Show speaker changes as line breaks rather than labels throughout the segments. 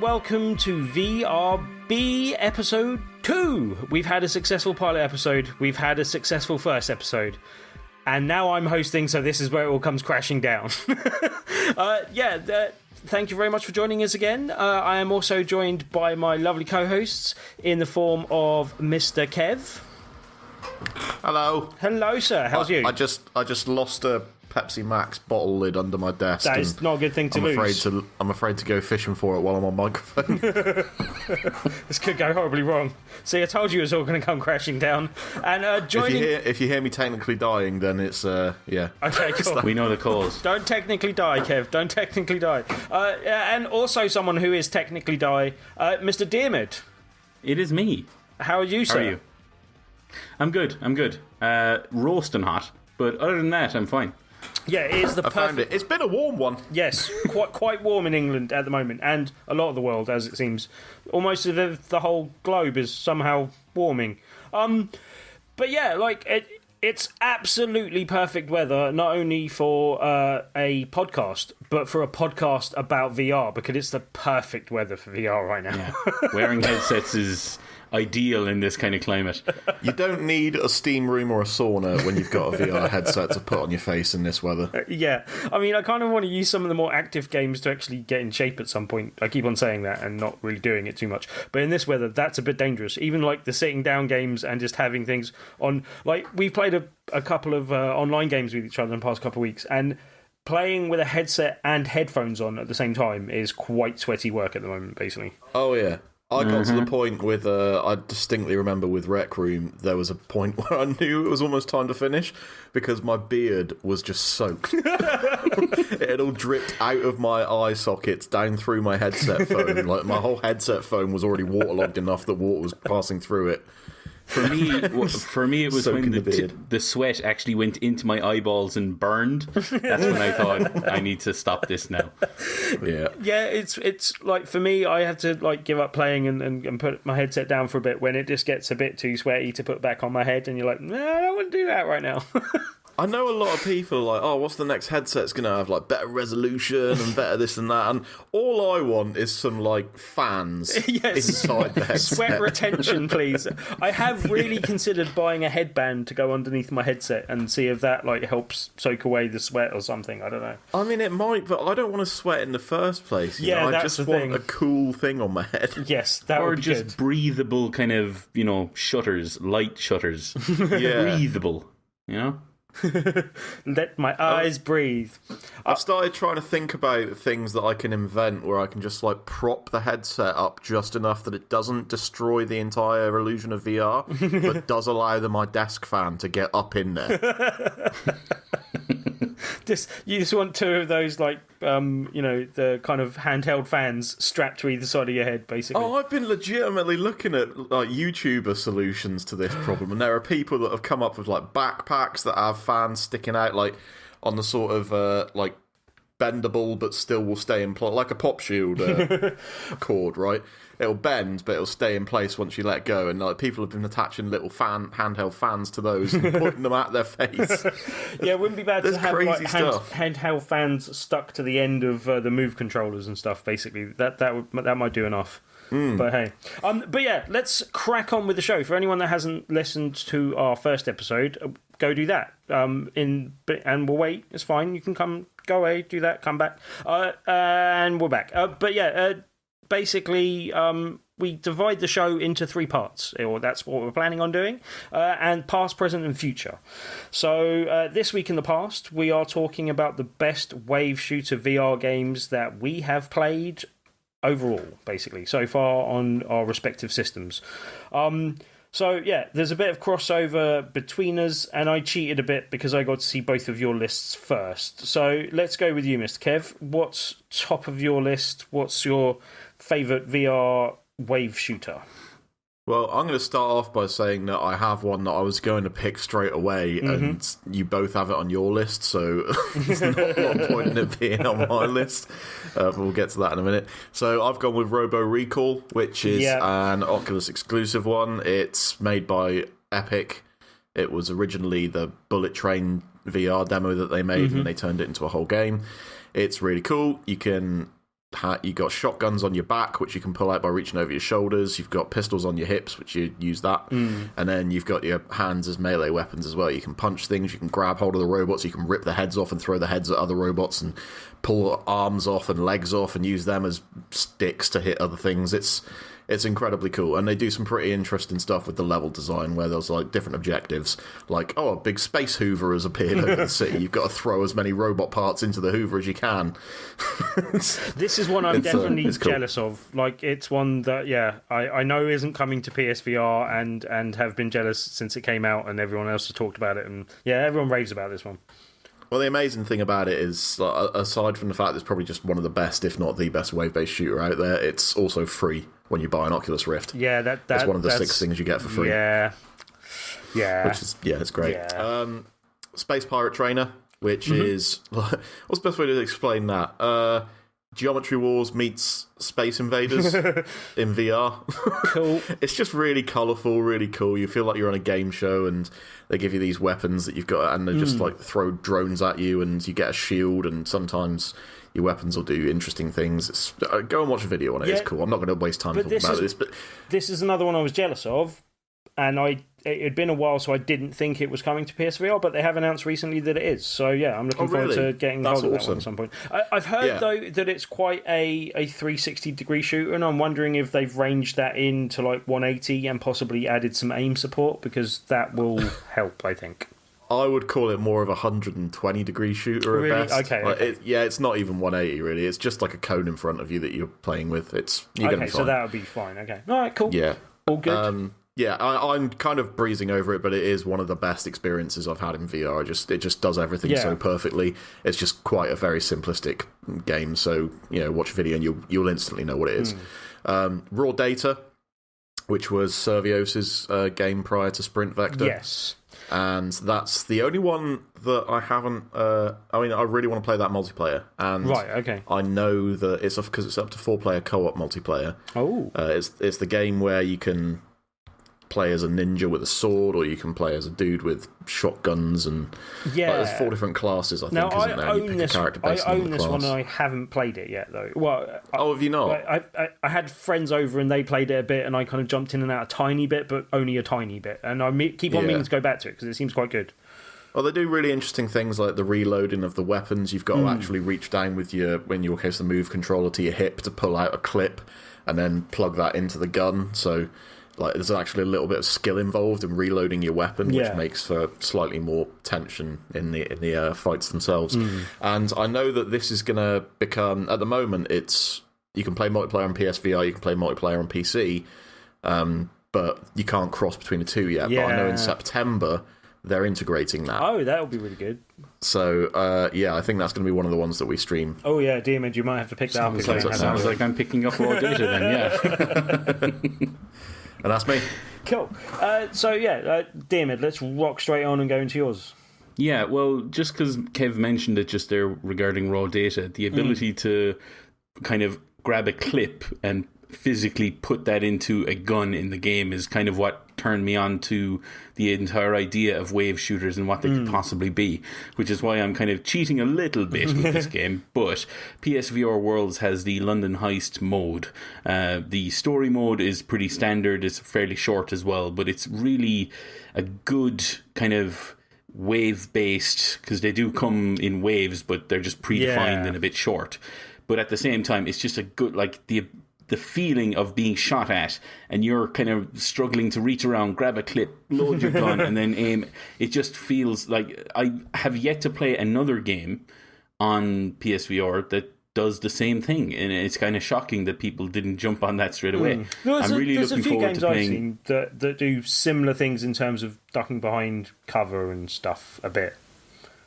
welcome to VRB episode 2. We've had a successful pilot episode, we've had a successful first episode, and now I'm hosting, so this is where it all comes crashing down. Thank you very much for joining us again. I am also joined by my lovely co-hosts in the form of Mr. Kev.
Hello.
Hello, sir. How's you?
I just lost a Pepsi Max bottle lid under my desk.
That is not a good thing to lose.
I'm afraid to go fishing for it while I'm on microphone.
This could go horribly wrong. See, I told you it was all going to come crashing down. And joining...
If you hear me technically dying, then it's yeah.
Okay, cool.
We know the cause.
Don't technically die, Kev. Don't technically die. And also someone who is technically die, Mr. Diarmid.
It is me.
How are you, sir?
How are you? I'm good. Roasting hot, but other than that, I'm fine.
Yeah, it is the perfect...
I found it. It's been a warm one.
Yes, quite warm in England at the moment, and a lot of the world, as it seems. Almost the whole globe is somehow warming. But yeah, like it's absolutely perfect weather, not only for a podcast, but for a podcast about VR, because it's the perfect weather for VR right now.
Yeah. Wearing headsets is ideal in this kind of climate.
You don't need a steam room or a sauna when you've got a VR headset to put on your face in this weather.
Yeah, I mean, I kind of want to use some of the more active games to actually get in shape at some point. I keep on saying that and not really doing it too much. But in this weather, that's a bit dangerous. Even like the sitting down games and just having things on. Like, we've played a couple of online games with each other in the past couple of weeks, and playing with a headset and headphones on at the same time is quite sweaty work at the moment, basically.
Oh, yeah. I got to the point with, I distinctly remember with Rec Room, there was a point where I knew it was almost time to finish because my beard was just soaked. It had all dripped out of my eye sockets down through my headset phone. Like, my whole headset phone was already waterlogged enough that water was passing through it.
For me, it was when the sweat actually went into my eyeballs and burned. That's when I thought, I need to stop this now.
Yeah,
it's like, for me, I have to like give up playing and put my headset down for a bit when it just gets a bit too sweaty to put back on my head, and you're like, no, I don't want to do that right now.
I know a lot of people are like, oh, what's the next headset? It's going to have like better resolution and better this and that. And all I want is some like fans inside the headset.
Sweat retention, please. I have really considered buying a headband to go underneath my headset and see if that like helps soak away the sweat or something. I don't know. I
mean, it might, but I don't want to sweat in the first place.
Yeah,
I just want a cool thing on my head.
Yes, that would be
just
good.
Breathable kind of, shutters, light shutters.
Yeah.
Breathable,
Let my eyes breathe.
I've started trying to think about things that I can invent where I can just like prop the headset up just enough that it doesn't destroy the entire illusion of VR, but does allow my desk fan to get up in there.
You just want two of those, like, the kind of handheld fans strapped to either side of your head, basically.
Oh, I've been legitimately looking at like YouTuber solutions to this problem, and there are people that have come up with like backpacks that have fans sticking out, like on the sort of like bendable but still will stay in place, like a pop shield cord, right? It'll bend, but it'll stay in place once you let go. And like people have been attaching little handheld fans to those and putting them at their face.
Yeah, it wouldn't be bad to have like
handheld
fans stuck to the end of the Move controllers and stuff. Basically, that might do enough. But hey, but yeah, let's crack on with the show. For anyone that hasn't listened to our first episode, go do that. And we'll wait. It's fine. You can go away, do that, come back, and we're back. But yeah. Basically, we divide the show into 3 parts, or that's what we're planning on doing, and past, present, and future. So this week in the past, we are talking about the best wave shooter VR games that we have played overall, basically, so far on our respective systems. So yeah, there's a bit of crossover between us, and I cheated a bit because I got to see both of your lists first. So let's go with you, Mr. Kev. What's top of your list? What's your favourite VR wave shooter?
Well, I'm going to start off by saying that I have one that I was going to pick straight away, and you both have it on your list, so there's not a lot of point in it being on my list. But we'll get to that in a minute. So I've gone with Robo Recall, which is an Oculus exclusive one. It's made by Epic. It was originally the Bullet Train VR demo that they made, and they turned it into a whole game. It's really cool. You can you've got shotguns on your back, which you can pull out by reaching over your shoulders. You've got pistols on your hips, which you use that. And then you've got your hands as melee weapons as well. You can punch things, you can grab hold of the robots, you can rip the heads off and throw the heads at other robots and pull arms off and legs off and use them as sticks to hit other things. It's incredibly cool, and they do some pretty interesting stuff with the level design where there's like different objectives, like a big space Hoover has appeared over the city. You've got to throw as many robot parts into the Hoover as you can.
This is one I'm definitely
cool.
jealous of. Like, it's one that I know isn't coming to PSVR and have been jealous since it came out, and everyone else has talked about it, and everyone raves about this one.
Well, the amazing thing about it is, aside from the fact that it's probably just one of the best, if not the best, wave-based shooter out there, it's also free when you buy an Oculus Rift.
Yeah,
that's one of the 6 things you get for free.
Yeah.
Which is, it's great.
Yeah.
Space Pirate Trainer, which is... What's the best way to explain that? Geometry Wars meets Space Invaders in VR.
Cool.
It's just really colourful, really cool. You feel like you're on a game show, and they give you these weapons that you've got, and they just like throw drones at you, and you get a shield, and sometimes your weapons will do interesting things. Go and watch a video on it. It's cool. I'm not going to waste time talking about this. But
this is another one I was jealous of, and it had been a while, so I didn't think it was coming to PSVR, but they have announced recently that it is. So I'm looking forward to getting hold of that one at some point. I've heard though that it's quite a 360-degree shooter, and I'm wondering if they've ranged that in to like 180 and possibly added some aim support, because that will help, I think.
I would call it more of a 120-degree shooter
really?
at best.
Okay.
It's not even 180 really. It's just like a cone in front of you that you're playing with. You're going to be fine.
So that would be fine. Okay. All right. Cool.
Yeah.
All good.
I'm kind of breezing over it, but it is one of the best experiences I've had in VR. It just does everything so perfectly. It's just quite a very simplistic game. So watch a video and you'll instantly know what it is. Raw Data, which was Servios's game prior to Sprint Vector.
Yes.
And that's the only one that I haven't... I really want to play that multiplayer. And
right, okay.
I know that it's because it's up to 4-player co-op multiplayer.
Oh.
It's the game where you can play as a ninja with a sword, or you can play as a dude with shotguns, and there's 4 different classes, I think,
now,
isn't there? You pick a character based on the class.
One, and I haven't played it yet, though. Well,
have you not?
I had friends over, and they played it a bit, and I kind of jumped in and out a tiny bit, but only a tiny bit. And I keep on meaning to go back to it, because it seems quite good.
Well, they do really interesting things like the reloading of the weapons. You've got to actually reach down with in your case, the move controller to your hip to pull out a clip, and then plug that into the gun. So there's actually a little bit of skill involved in reloading your weapon, which makes for slightly more tension in the fights themselves. And I know that this is going to become, at the moment, you can play multiplayer on PSVR, you can play multiplayer on PC, but you can't cross between the two yet.
Yeah.
But I know in September they're integrating that.
Oh, that'll be really good.
So, I think that's going to be one of the ones that we stream.
Oh, yeah, Diamond, you might have to pick that up.
Sounds like I'm picking up Raw Data then,
And that's me.
Cool. Diarmid, let's rock straight on and go into yours.
Yeah, well, just because Kev mentioned it just there regarding Raw Data, the ability to kind of grab a clip and physically put that into a gun in the game is kind of what turned me on to the entire idea of wave shooters and what they could possibly be, which is why I'm kind of cheating a little bit with this game. But PSVR Worlds has the London Heist mode. The story mode is pretty standard, it's fairly short as well, but it's really a good kind of wave-based, because they do come in waves, but they're just predefined and a bit short. But at the same time, it's just a good, like, the feeling of being shot at, and you're kind of struggling to reach around, grab a clip, load your gun, and then aim. It just feels like I have yet to play another game on PSVR that does the same thing, and it's kind of shocking that people didn't jump on that straight away. I'm really looking forward to playing.
There's a few games I've seen that do similar things in terms of ducking behind cover and stuff a bit.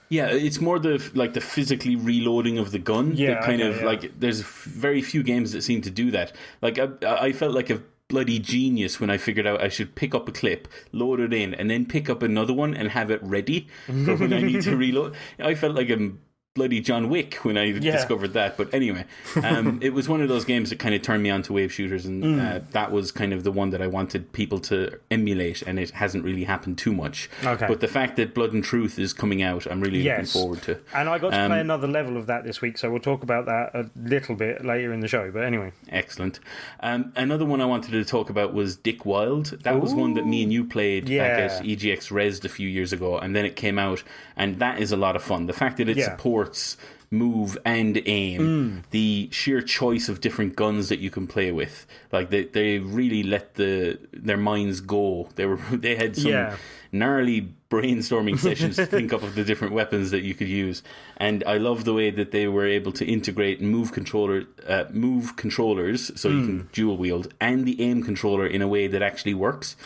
Yeah, it's more the physically reloading of the gun.
Yeah,
there's very few games that seem to do that. Like I felt like a bloody genius when I figured out I should pick up a clip, load it in, and then pick up another one and have it ready for when I need to reload. I felt like a bloody John Wick when I discovered that. But anyway, it was one of those games that kind of turned me on to wave shooters, and that was kind of the one that I wanted people to emulate, and it hasn't really happened too much.
Okay.
But the fact that Blood and Truth is coming out, I'm really looking forward to.
And I got to play another level of that this week, so we'll talk about that a little bit later in the show. But anyway.
Excellent. Another one I wanted to talk about was Dick Wild. That was one that me and you played back at EGX Rezzed a few years ago, and then it came out, and that is a lot of fun. The fact that it supports move and aim, the sheer choice of different guns that you can play with, like they really let their minds go. They had some gnarly brainstorming sessions to think up of the different weapons that you could use, and I love the way that they were able to integrate move controllers so you can dual wield, and the aim controller in a way that actually works.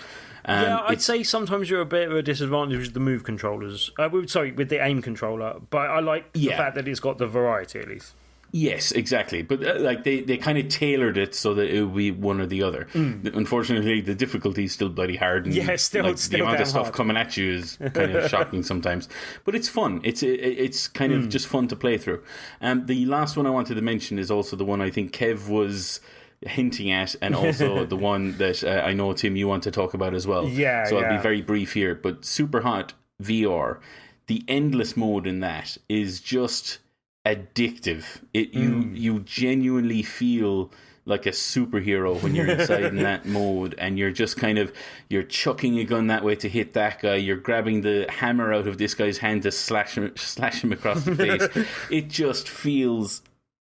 I'd say sometimes you're a bit of a disadvantage with the move controllers. With the aim controller, but I like the fact that it's got the variety at least.
Yes, exactly. But they kind of tailored it so that it would be one or the other. Unfortunately, the difficulty is still bloody hard. And,
still
the amount of stuff
hard.
coming at you is kind of shocking sometimes. But it's fun. It's kind of just fun to play through. The last one I wanted to mention is also the one I think Kev was hinting at, and also the one that I know, Tim, you want to talk about as well. So I'll be very brief here. But Super Hot VR, the endless mode in that is just addictive. You genuinely feel like a superhero when you're inside in that mode, and you're just you're chucking a gun that way to hit that guy, you're grabbing the hammer out of this guy's hand to slash him across the face. It just feels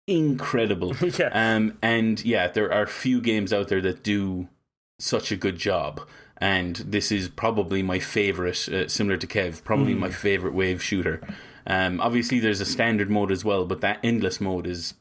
incredible. There are few games out there that do such a good job, and this is probably my favourite, similar to Kev, probably my favourite wave shooter. Obviously there's a standard mode as well, but that endless mode is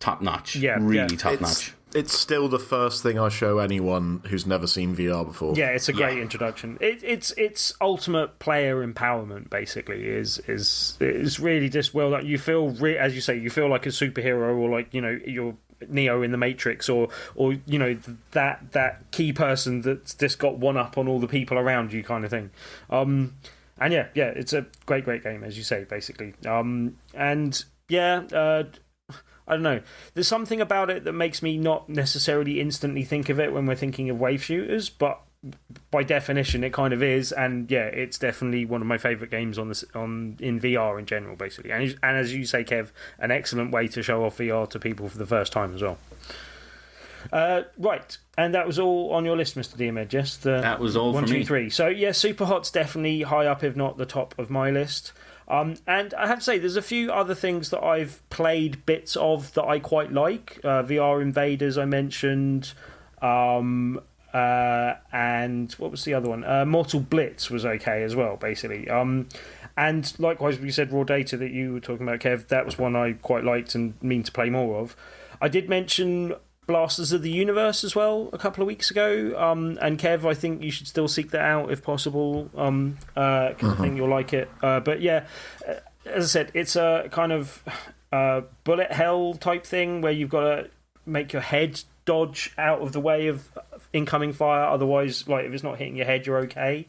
top notch. Really top notch.
It's still the first thing I show anyone who's never seen VR before.
Yeah, it's a great introduction. It's ultimate player empowerment. Basically, is really just like you feel, as you say, you feel like a superhero, or like you're Neo in the Matrix, or that key person that's just got one up on all the people around you, kind of thing. And it's a great game, as you say, basically. I don't know. There's something about it that makes me not necessarily instantly think of it when we're thinking of wave shooters, but by definition, it kind of is. And it's definitely one of my favourite games in VR in general, basically. And as you say, Kev, an excellent way to show off VR to people for the first time as well. Right, and that was all on your list, Mr. Diomed, yes?
That was all
1,
for
2,
me.
3. So, Super Hot's definitely high up, if not the top of my list. And I have to say, there's a few other things that I've played bits of that I quite like. VR Invaders, I mentioned. And what was the other one? Mortal Blitz was okay as well, basically. And likewise, we said Raw Data that you were talking about, Kev. That was one I quite liked and mean to play more of. I did mention Blasters of the Universe as well a couple of weeks ago. And Kev, I think you should still seek that out if possible, because I think you'll like it. But as I said, it's a kind of bullet hell type thing where you've got to make your head dodge out of the way of incoming fire. Otherwise, like if it's not hitting your head, you're okay.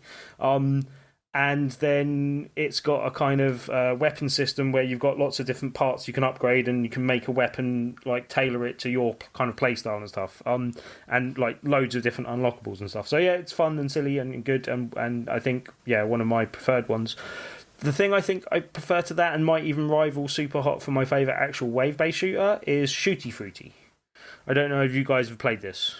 And then it's got a kind of weapon system where you've got lots of different parts you can upgrade, and you can make a weapon, like tailor it to your kind of playstyle and stuff. And like loads of different unlockables and stuff. So it's fun and silly and good, and I think one of my preferred ones. The thing I think I prefer to that, and might even rival Super Hot for my favourite actual wave-based shooter, is Shooty Fruity. I don't know if you guys have played this.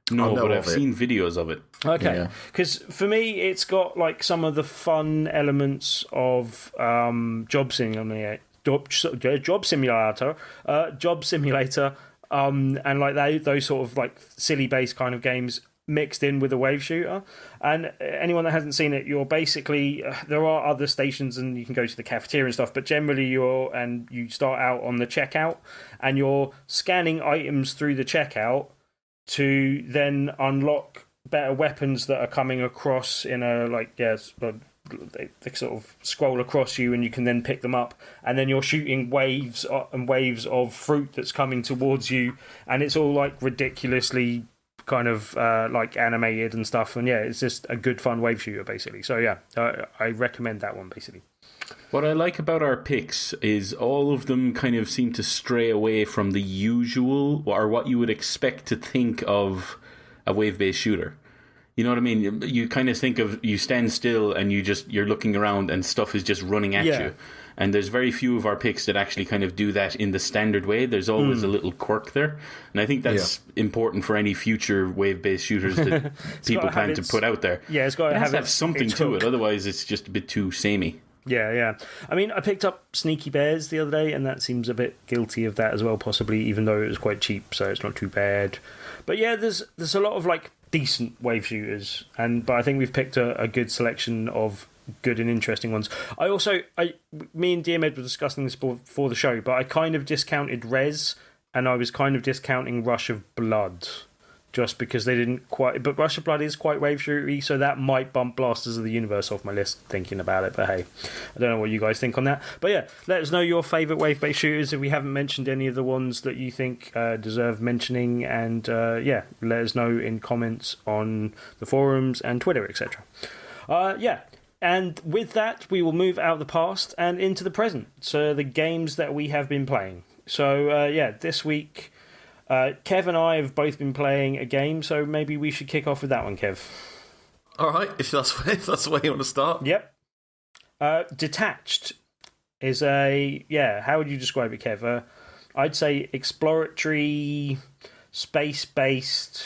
No, but I've seen videos of it.
Okay, because for me, it's got like some of the fun elements of Job Simulator, and like those sort of like silly based kind of games mixed in with a wave shooter. And anyone that hasn't seen it, you're basically there are other stations and you can go to the cafeteria and stuff, but generally you start out on the checkout and you're scanning items through the checkout to then unlock better weapons that are coming across in a they sort of scroll across you, and you can then pick them up, and then you're shooting waves and waves of fruit that's coming towards you, and it's all like ridiculously kind of like animated and stuff, and it's just a good fun wave shooter basically. So I recommend that one basically.
What I like about our picks is all of them kind of seem to stray away from the usual or what you would expect to think of a wave-based shooter. You know what I mean? You kind of think of, you stand still and you're looking around and stuff is just running at you. And there's very few of our picks that actually kind of do that in the standard way. There's always a little quirk there. And I think that's important for any future wave-based shooters that people plan to put out there.
Yeah, it's got to
have something to it. Otherwise, it's just a bit too samey.
Yeah. I mean, I picked up Sneaky Bears the other day, and that seems a bit guilty of that as well, possibly, even though it was quite cheap, so it's not too bad. But yeah, there's a lot of like decent wave shooters, but I think we've picked a good selection of good and interesting ones. Me and Diomed were discussing this before the show, but I kind of discounted Rez, and I was kind of discounting Rush of Blood, just because they didn't quite. But Rush of Blood is quite wave shootery, so that might bump Blasters of the Universe off my list. Thinking about it, but hey, I don't know what you guys think on that. But yeah, let us know your favourite wave-based shooters if we haven't mentioned any of the ones that you think deserve mentioning, and let us know in comments on the forums and Twitter, etc. And with that, we will move out of the past and into the present. So the games that we have been playing. So this week. Kev and I have both been playing a game, so maybe we should kick off with that one, Kev.
All right, if that's the way you want to start.
Yep. Detached is how would you describe it, Kev? I'd say exploratory, space-based,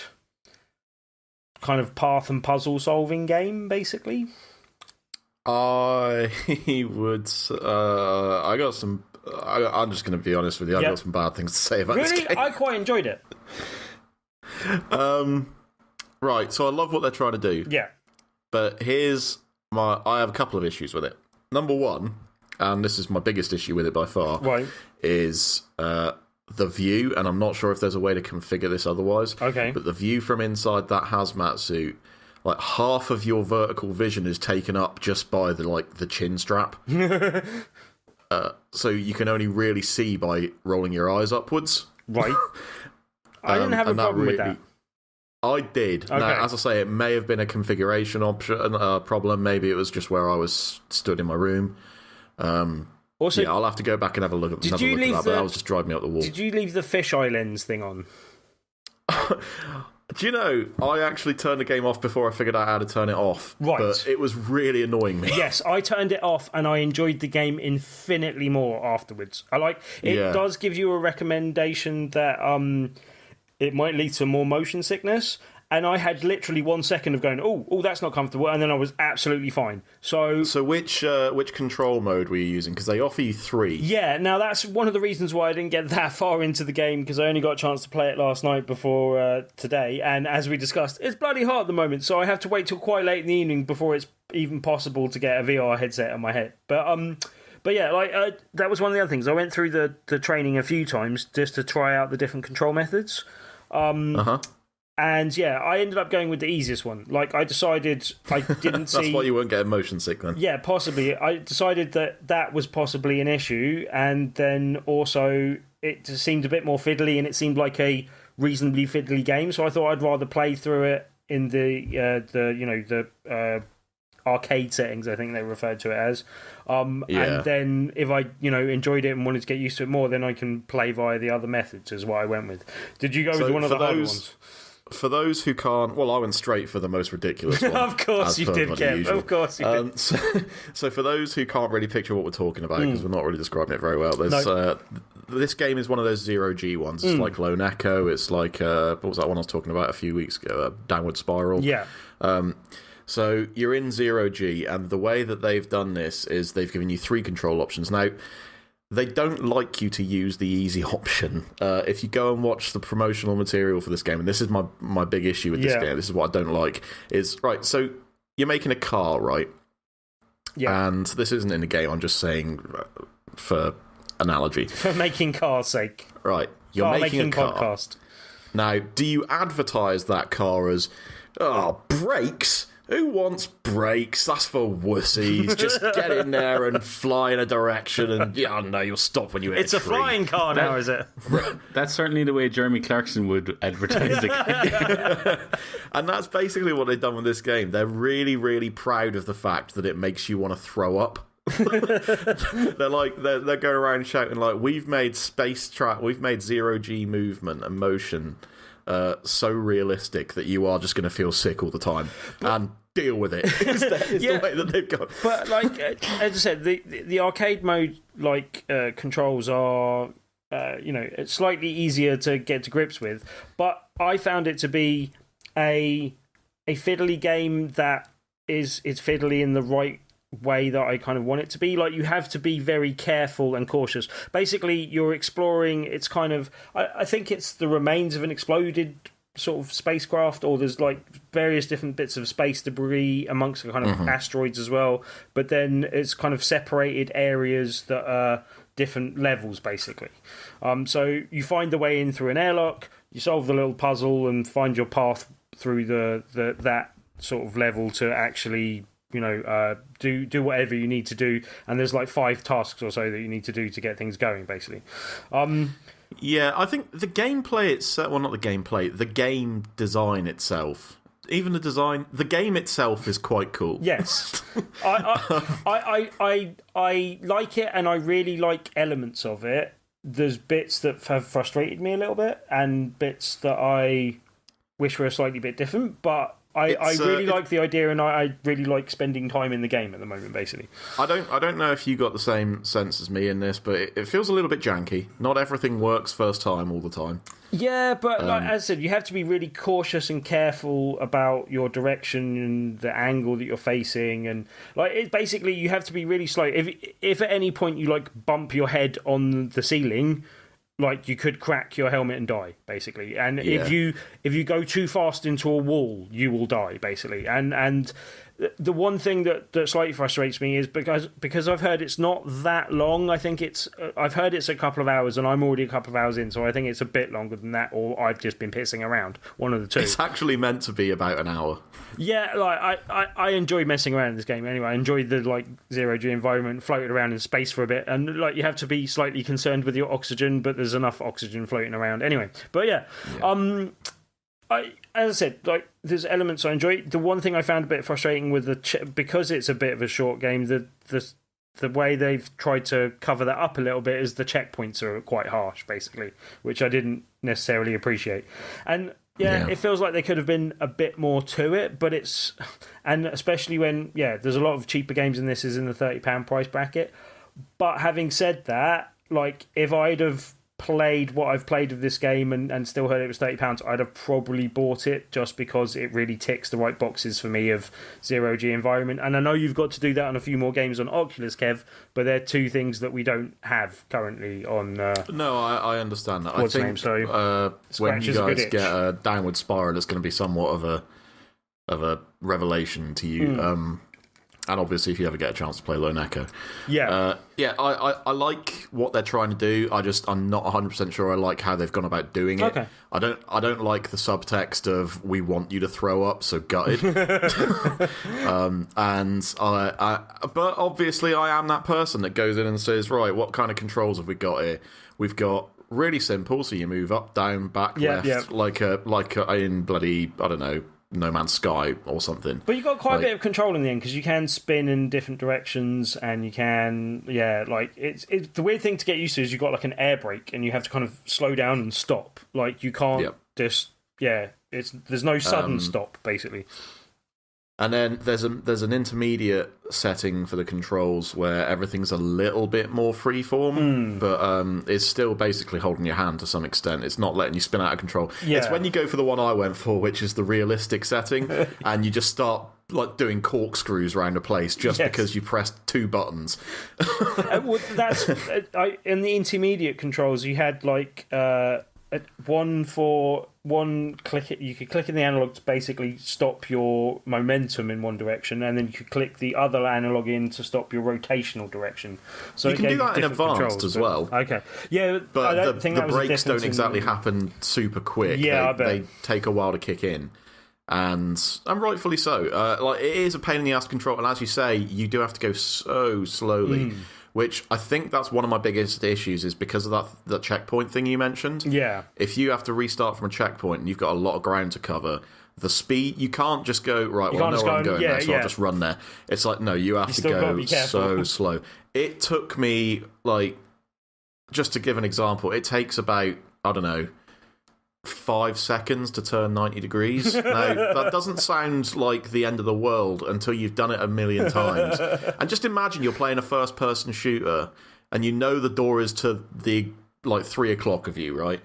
kind of path and puzzle solving game, basically.
I would. I got some. I'm just going to be honest with you. I've got some bad things to say about this game.
Really? I quite enjoyed it.
Right, so I love what they're trying to do.
Yeah.
But I have a couple of issues with it. Number one, and this is my biggest issue with it by far,
right,
is the view, and I'm not sure if there's a way to configure this otherwise.
Okay.
But the view from inside that hazmat suit, like half of your vertical vision is taken up just by the chin strap. So you can only really see by rolling your eyes upwards.
Right. I didn't have a problem with that.
I did.
Okay.
Now, as I say, it may have been a configuration problem. Maybe it was just where I was stood in my room. Also, I'll have to go back and have a look at that. But that was just driving me up the wall.
Did you leave the fisheye lens thing on?
Do you know, I actually turned the game off before I figured out how to turn it off.
Right.
But it was really annoying me.
Yes, I turned it off and I enjoyed the game infinitely more afterwards. It does give you a recommendation that it might lead to more motion sickness. And I had literally 1 second of going, oh, that's not comfortable, and then I was absolutely fine. So
which control mode were you using? Because they offer you 3.
Yeah, now that's one of the reasons why I didn't get that far into the game, because I only got a chance to play it last night before today. And as we discussed, it's bloody hot at the moment, so I have to wait till quite late in the evening before it's even possible to get a VR headset on my head. But yeah, that was one of the other things. I went through the training a few times just to try out the different control methods. And yeah, I ended up going with the easiest one. I decided I didn't see.
That's why you weren't getting motion sick then.
Yeah, possibly. I decided that was possibly an issue, and then also it just seemed a bit more fiddly, and it seemed like a reasonably fiddly game. So I thought I'd rather play through it in the arcade settings, I think they referred to it as. And then if I enjoyed it and wanted to get used to it more, then I can play via the other methods. Is what I went with. Did you go with one of the harder ones?
For those who can't, I went straight for the most ridiculous one.
Of course you did, Kev. Of course you did.
So for those who can't really picture what we're talking about, because we're not really describing it very well, this game is one of those zero-G ones. It's like Lone Echo. It's like, what was that one I was talking about a few weeks ago? Downward Spiral.
Yeah.
So you're in zero-G, and the way that they've done this is they've given you 3 control options. Now, they don't like you to use the easy option. If you go and watch the promotional material for this game, and this is my big issue with this game, this is what I don't like, is, right, so you're making a car, right? Yeah. And this isn't in the game, I'm just saying for analogy.
For making car's sake.
Right, you're making a car.
Podcast.
Now, do you advertise that car as, brakes? Who wants brakes? That's for wussies. Just get in there and fly in a direction, and no, you'll stop when you hit
a tree. It's a flying car now, is it?
That's certainly the way Jeremy Clarkson would advertise the game.
And that's basically what they've done with this game. They're really, really proud of the fact that it makes you want to throw up They're like they're going around shouting like, we've made we've made zero G movement and motion so realistic that you are just going to feel sick all the time and deal with it. Is the way that they've gone.
But like as I said, the arcade mode controls are it's slightly easier to get to grips with. But I found it to be a fiddly game that is fiddly in the right way that I kind of want it to be. Like, you have to be very careful and cautious. Basically, you're exploring, it's kind of, I think it's the remains of an exploded sort of spacecraft, or there's like various different bits of space debris amongst the kind of asteroids as well, but then it's kind of separated areas that are different levels, basically. So you find the way in through an airlock, you solve the little puzzle and find your path through that sort of level to actually do whatever you need to do, and there's like 5 tasks or so that you need to do to get things going, basically.
Yeah, I think the gameplay itself, well, not the gameplay, the game design itself, even the game itself is quite cool.
Yes. I like it, and I really like elements of it. There's bits that have frustrated me a little bit, and bits that I wish were a slightly bit different, but I really like the idea, and I really like spending time in the game at the moment, basically.
I don't know if you got the same sense as me in this, but it feels a little bit janky. Not everything works first time all the time.
Yeah, but like, as I said, you have to be really cautious and careful about your direction and the angle that you're facing, and like basically you have to be really slow. If at any point you like bump your head on the ceiling, like, you could crack your helmet and die, basically. And if you go too fast into a wall, you will die, basically. And the one thing that slightly frustrates me is because I've heard it's not that long. I think I've heard it's a couple of hours, and I'm already a couple of hours in, so I think it's a bit longer than that, or I've just been pissing around. One of the two.
It's actually meant to be about an hour.
Yeah, like I enjoy messing around in this game anyway. I enjoy the like zero G environment, floating around in space for a bit, and like you have to be slightly concerned with your oxygen, but there's enough oxygen floating around anyway. But yeah. As I said, like, there's elements I enjoy. The one thing I found a bit frustrating with because it's a bit of a short game, the way they've tried to cover that up a little bit is the checkpoints are quite harsh, basically, which I didn't necessarily appreciate. And yeah, it feels like there could have been a bit more to it, but and especially when, there's a lot of cheaper games in this is in the £30 price bracket. But having said that, like, if I'd have played what I've played of this game and still heard it was £30, I'd have probably bought it just because it really ticks the right boxes for me of zero G environment. And I know you've got to do that on a few more games on Oculus, Kev, but they're two things that we don't have currently on.
No, I understand that. I think when you guys get a downward spiral, it's going to be somewhat of a revelation to you. And obviously, if you ever get a chance to play Lone Echo. I like what they're trying to do. I'm not 100% sure I like how they've gone about doing it.
Okay.
I don't like the subtext of "we want you to throw up, so gutted." But obviously, I am that person that goes in and says, "Right, what kind of controls have we got here? We've got really simple, so you move up, down, back, left, like in bloody, I don't know, No Man's Sky or something."
But you got quite a bit of control in the end, because you can spin in different directions, and you can it's the weird thing to get used to is you've got like an air brake, and you have to kind of slow down and stop. Like, you can't just there's no sudden stop, basically.
And then there's an intermediate setting for the controls where everything's a little bit more freeform, but it's still basically holding your hand to some extent. It's not letting you spin out of control. Yeah. It's when you go for the one I went for, which is the realistic setting, and you just start like doing corkscrews around a place just because you pressed 2 buttons.
That's in the intermediate controls. You had like one click. You could click in the analog to basically stop your momentum in one direction, and then you could click the other analog in to stop your rotational direction. So
you can do that in advanced as well.
Okay, yeah,
but
I don't think
the brakes don't exactly happen super quick.
Yeah,
they take a while to kick in, and rightfully so. Like, it is a pain in the ass control, and as you say, you do have to go so slowly. which I think that's one of my biggest issues, is because of that checkpoint thing you mentioned.
Yeah.
If you have to restart from a checkpoint and you've got a lot of ground to cover, the speed, you can't just go, right, well, I know where I'm going there, so I'll just run there. It's like, no, you have to go so slow. It took me, like, just to give an example, it takes about, I don't know, 5 seconds to turn 90 degrees. Now, that doesn't sound like the end of the world until you've done it a million times. And just imagine you're playing a first-person shooter, and you know the door is to the, like, 3 o'clock of you, right?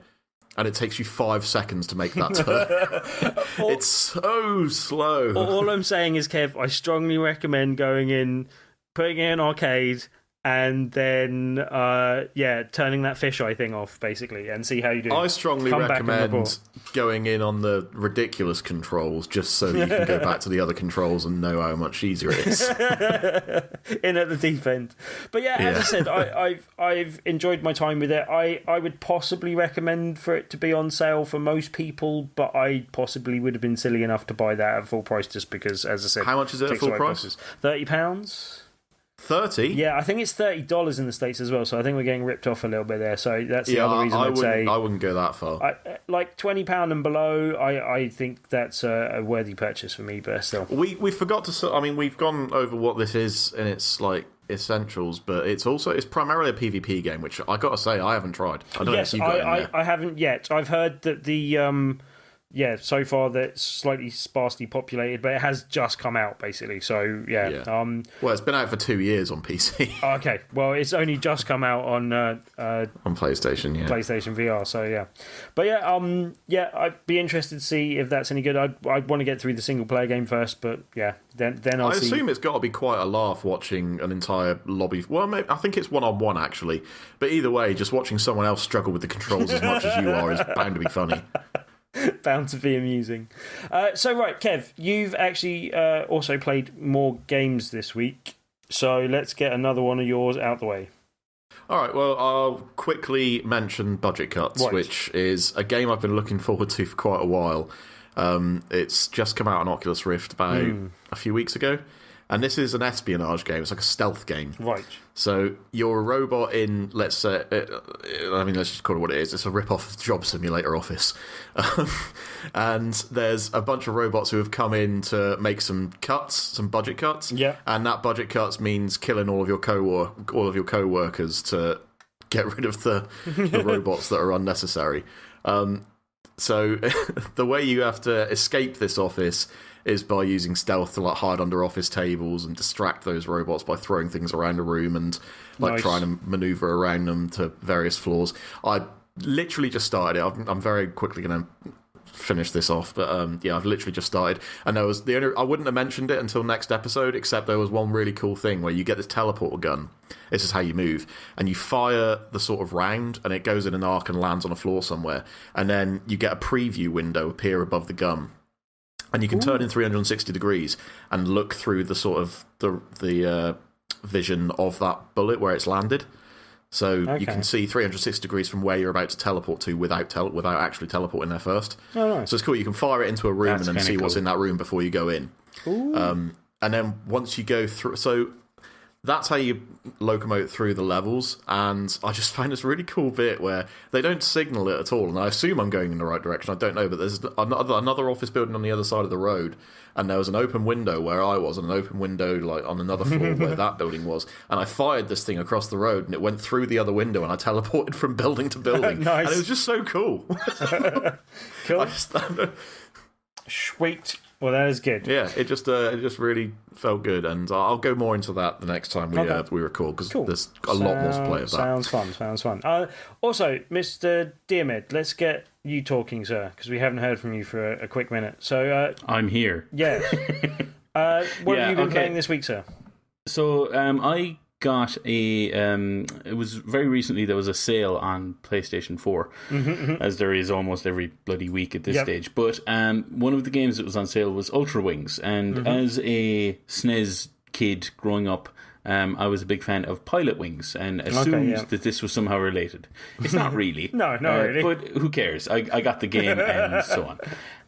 And it takes you 5 seconds to make that turn. It's so slow.
All I'm saying is, Kev, I strongly recommend going in, putting it in an arcade, and then, turning that fisheye thing off, basically, and see how you do.
I strongly recommend going in on the ridiculous controls, just so you can go back to the other controls and know how much easier it is.
In at the deep end. But as I said, I've enjoyed my time with it. I would possibly recommend for it to be on sale for most people, but I possibly would have been silly enough to buy that at full price just because, as I said...
How much is it at full price?
£30.
30?
Yeah, I think it's $30 in the States as well, so I think we're getting ripped off a little bit there. So that's the other reason I'd say...
I wouldn't go that far.
Like £20 and below, I think that's a worthy purchase for me, but still.
We forgot to... I mean, we've gone over what this is in its, like, essentials, but it's primarily a PvP game, which I got to say, I haven't tried. I don't know if you got it in there.
I haven't yet. I've heard that the... so far that's slightly sparsely populated, but it has just come out, basically. So,
well, it's been out for 2 years on PC.
Okay, well, it's only just come out on
PlayStation,
PlayStation VR, so yeah. But I'd be interested to see if that's any good. I'd want to get through the single-player game first, but then I'll see.
I assume it's got to be quite a laugh watching an entire lobby. Well, maybe, I think it's one-on-one, actually. But either way, just watching someone else struggle with the controls as much as you are is bound to be funny.
Bound to be amusing. So, right, Kev, you've actually also played more games this week, so let's get another one of yours out the way.
All right, well, I'll quickly mention Budget Cuts, which is a game I've been looking forward to for quite a while. It's just come out on Oculus Rift about a few weeks ago. And this is an espionage game. It's like a stealth game.
Right.
So you're a robot in, let's say, let's just call it what it is. It's a rip-off of Job Simulator Office. And there's a bunch of robots who have come in to make some cuts, some budget cuts. Yeah. And that budget cuts means killing all of your co-workers to get rid of the robots that are unnecessary. So the way you have to escape this office is by using stealth to hide under office tables and distract those robots by throwing things around the room and trying to maneuver around them to various floors. I literally just started it. I'm very quickly going to finish this off, but I've literally just started. And there was I wouldn't have mentioned it until next episode, except there was one really cool thing where you get this teleporter gun. This is how you move, and you fire the sort of round, and it goes in an arc and lands on a floor somewhere. And then you get a preview window appear above the gun. And you can turn in 360 degrees and look through the sort of the vision of that bullet where it's landed. So you can see 360 degrees from where you're about to teleport to without actually teleporting there first.
Oh, nice.
So it's cool. You can fire it into a room and then see what's in that room before you go in. And then once you go through... So that's how you locomote through the levels, and I just find this really cool bit where they don't signal it at all, and I assume I'm going in the right direction, I don't know, but there's another office building on the other side of the road, and there was an open window where I was, and an open window on another floor where that building was, and I fired this thing across the road, and it went through the other window, and I teleported from building to building.
Nice.
And it was just so cool.
Cool. Sweet. Well, that is good.
Yeah, it just really felt good, and I'll go more into that the next time we record, because there's a lot more to play of that.
Sounds fun. Also, Mr. Diarmid, let's get you talking, sir, because we haven't heard from you for a quick minute. So
I'm here.
Yeah. What have you been playing this week, sir?
So I got it was very recently, there was a sale on PlayStation 4, as there is almost every bloody week at this stage. But one of the games that was on sale was Ultra Wings, and as a SNES kid growing up, I was a big fan of Pilot Wings and assumed that this was somehow related. It's not really.
No, not really.
But who cares? I got the game and so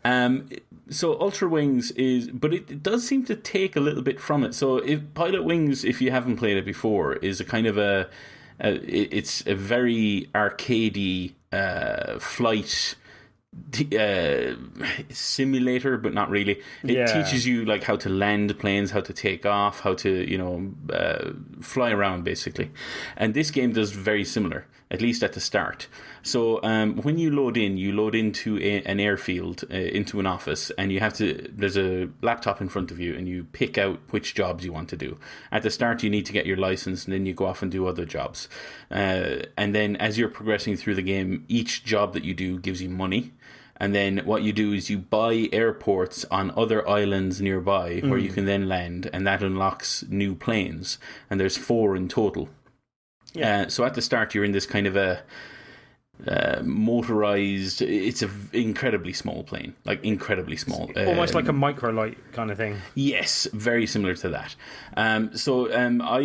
on. So Ultra Wings but it does seem to take a little bit from it. So Pilot Wings, if you haven't played it before, is a kind of it's a very arcadey flight simulator, but not really. It teaches you like how to land planes, how to take off, how to fly around basically. And this game does very similar, at least at the start. So when you load into an airfield, into an office, and there's a laptop in front of you, and you pick out which jobs you want to do. At the start, you need to get your license, and then you go off and do other jobs. And then as you're progressing through the game, each job that you do gives you money. And then what you do is you buy airports on other islands nearby where you can then land, and that unlocks new planes. And there's 4 in total. Yeah. So at the start, you're in this kind of a motorized. It's an incredibly small plane, like incredibly small,
almost like a microlight kind of thing.
Yes, very similar to that. I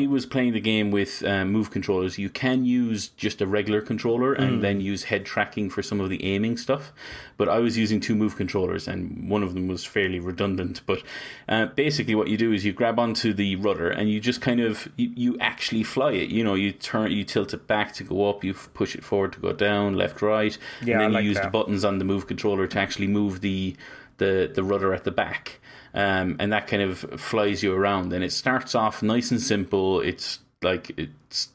was playing the game with move controllers. You can use just a regular controller and then use head tracking for some of the aiming stuff, but I was using 2 move controllers, and one of them was fairly redundant. But basically what you do is you grab onto the rudder and you just kind of you actually fly it. You tilt it back to go up, you push it forward to go down, left, right, and then you use the buttons on the move controller to actually move the rudder at the back, and that kind of flies you around. And it starts off nice and simple. It's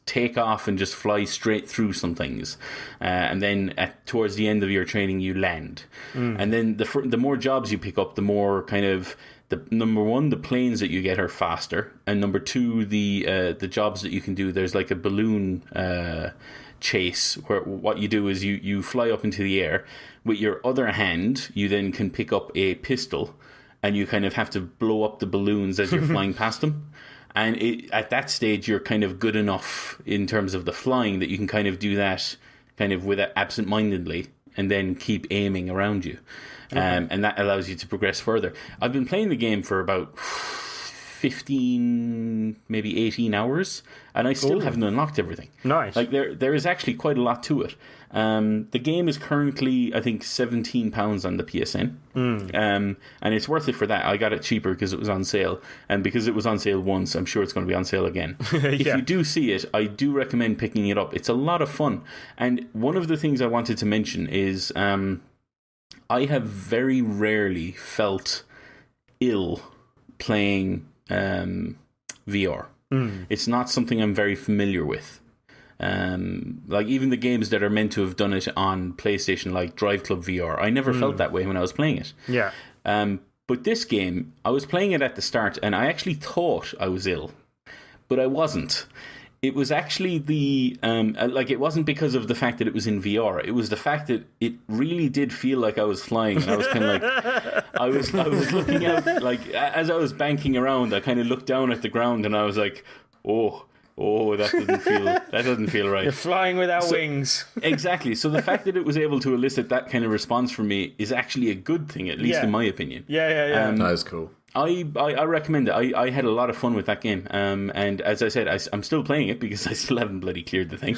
take off and just fly straight through some things, and then towards the end of your training you land. And then the more jobs you pick up, the more kind of number 1, the planes that you get are faster, and number 2, the jobs that you can do. There's like a balloon chase where what you do is you fly up into the air with your other hand. You then can pick up a pistol, and you kind of have to blow up the balloons as you're flying past them. And at that stage, you're kind of good enough in terms of the flying that you can kind of do that kind of with it absent-mindedly, and then keep aiming around you. And that allows you to progress further. I've been playing the game for about 15, maybe 18 hours, and I still haven't unlocked everything.
Nice.
Like there is actually quite a lot to it. The game is currently, I think, £17 on the PSN, and it's worth it for that. I got it cheaper because it was on sale, and because it was on sale once, I'm sure it's going to be on sale again. If you do see it, I do recommend picking it up. It's a lot of fun, and one of the things I wanted to mention is I have very rarely felt ill playing VR. It's not something I'm very familiar with. Like even the games that are meant to have done it on PlayStation, like Drive Club VR, I never felt that way when I was playing it. Yeah. But this game, I was playing it at the start, and I actually thought I was ill, but I wasn't. It was actually it wasn't because of the fact that it was in VR. It was the fact that it really did feel like I was flying, and I was kind of like, I was looking out, like as I was banking around, I kind of looked down at the ground, and I was like, oh, that doesn't feel right.
You're flying without wings.
Exactly. So the fact that it was able to elicit that kind of response from me is actually a good thing, at least in my opinion.
Yeah.
That is cool.
I recommend it. I had a lot of fun with that game. And as I said, I'm still playing it because I still haven't bloody cleared the thing.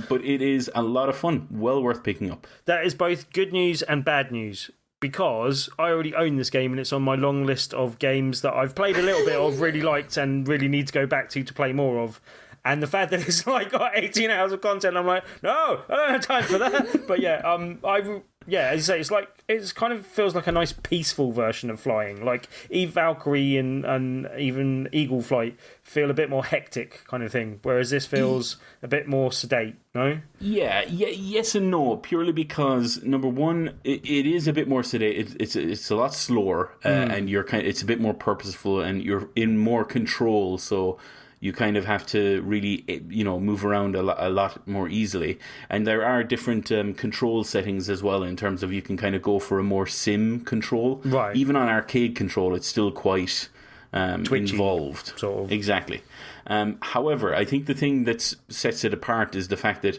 But it is a lot of fun. Well worth picking up.
That is both good news and bad news, because I already own this game and it's on my long list of games that I've played a little bit of, really liked, and really need to go back to play more of. And the fact that it's like got 18 hours of content, I'm like, no, I don't have time for that. But as you say, it's kind of feels like a nice peaceful version of flying. Like Eve Valkyrie and even Eagle Flight feel a bit more hectic kind of thing, whereas this feels a bit more sedate. No? Yeah,
yes and no. Purely because number one, it is a bit more sedate. It's a lot slower, and it's a bit more purposeful, and you're in more control. So you kind of have to really, move around a lot more easily. And there are different control settings as well, in terms of you can kind of go for a more sim control.
Right.
Even on arcade control, it's still quite
twitchy,
involved.
Sort of.
Exactly. However, I think the thing that sets it apart is the fact that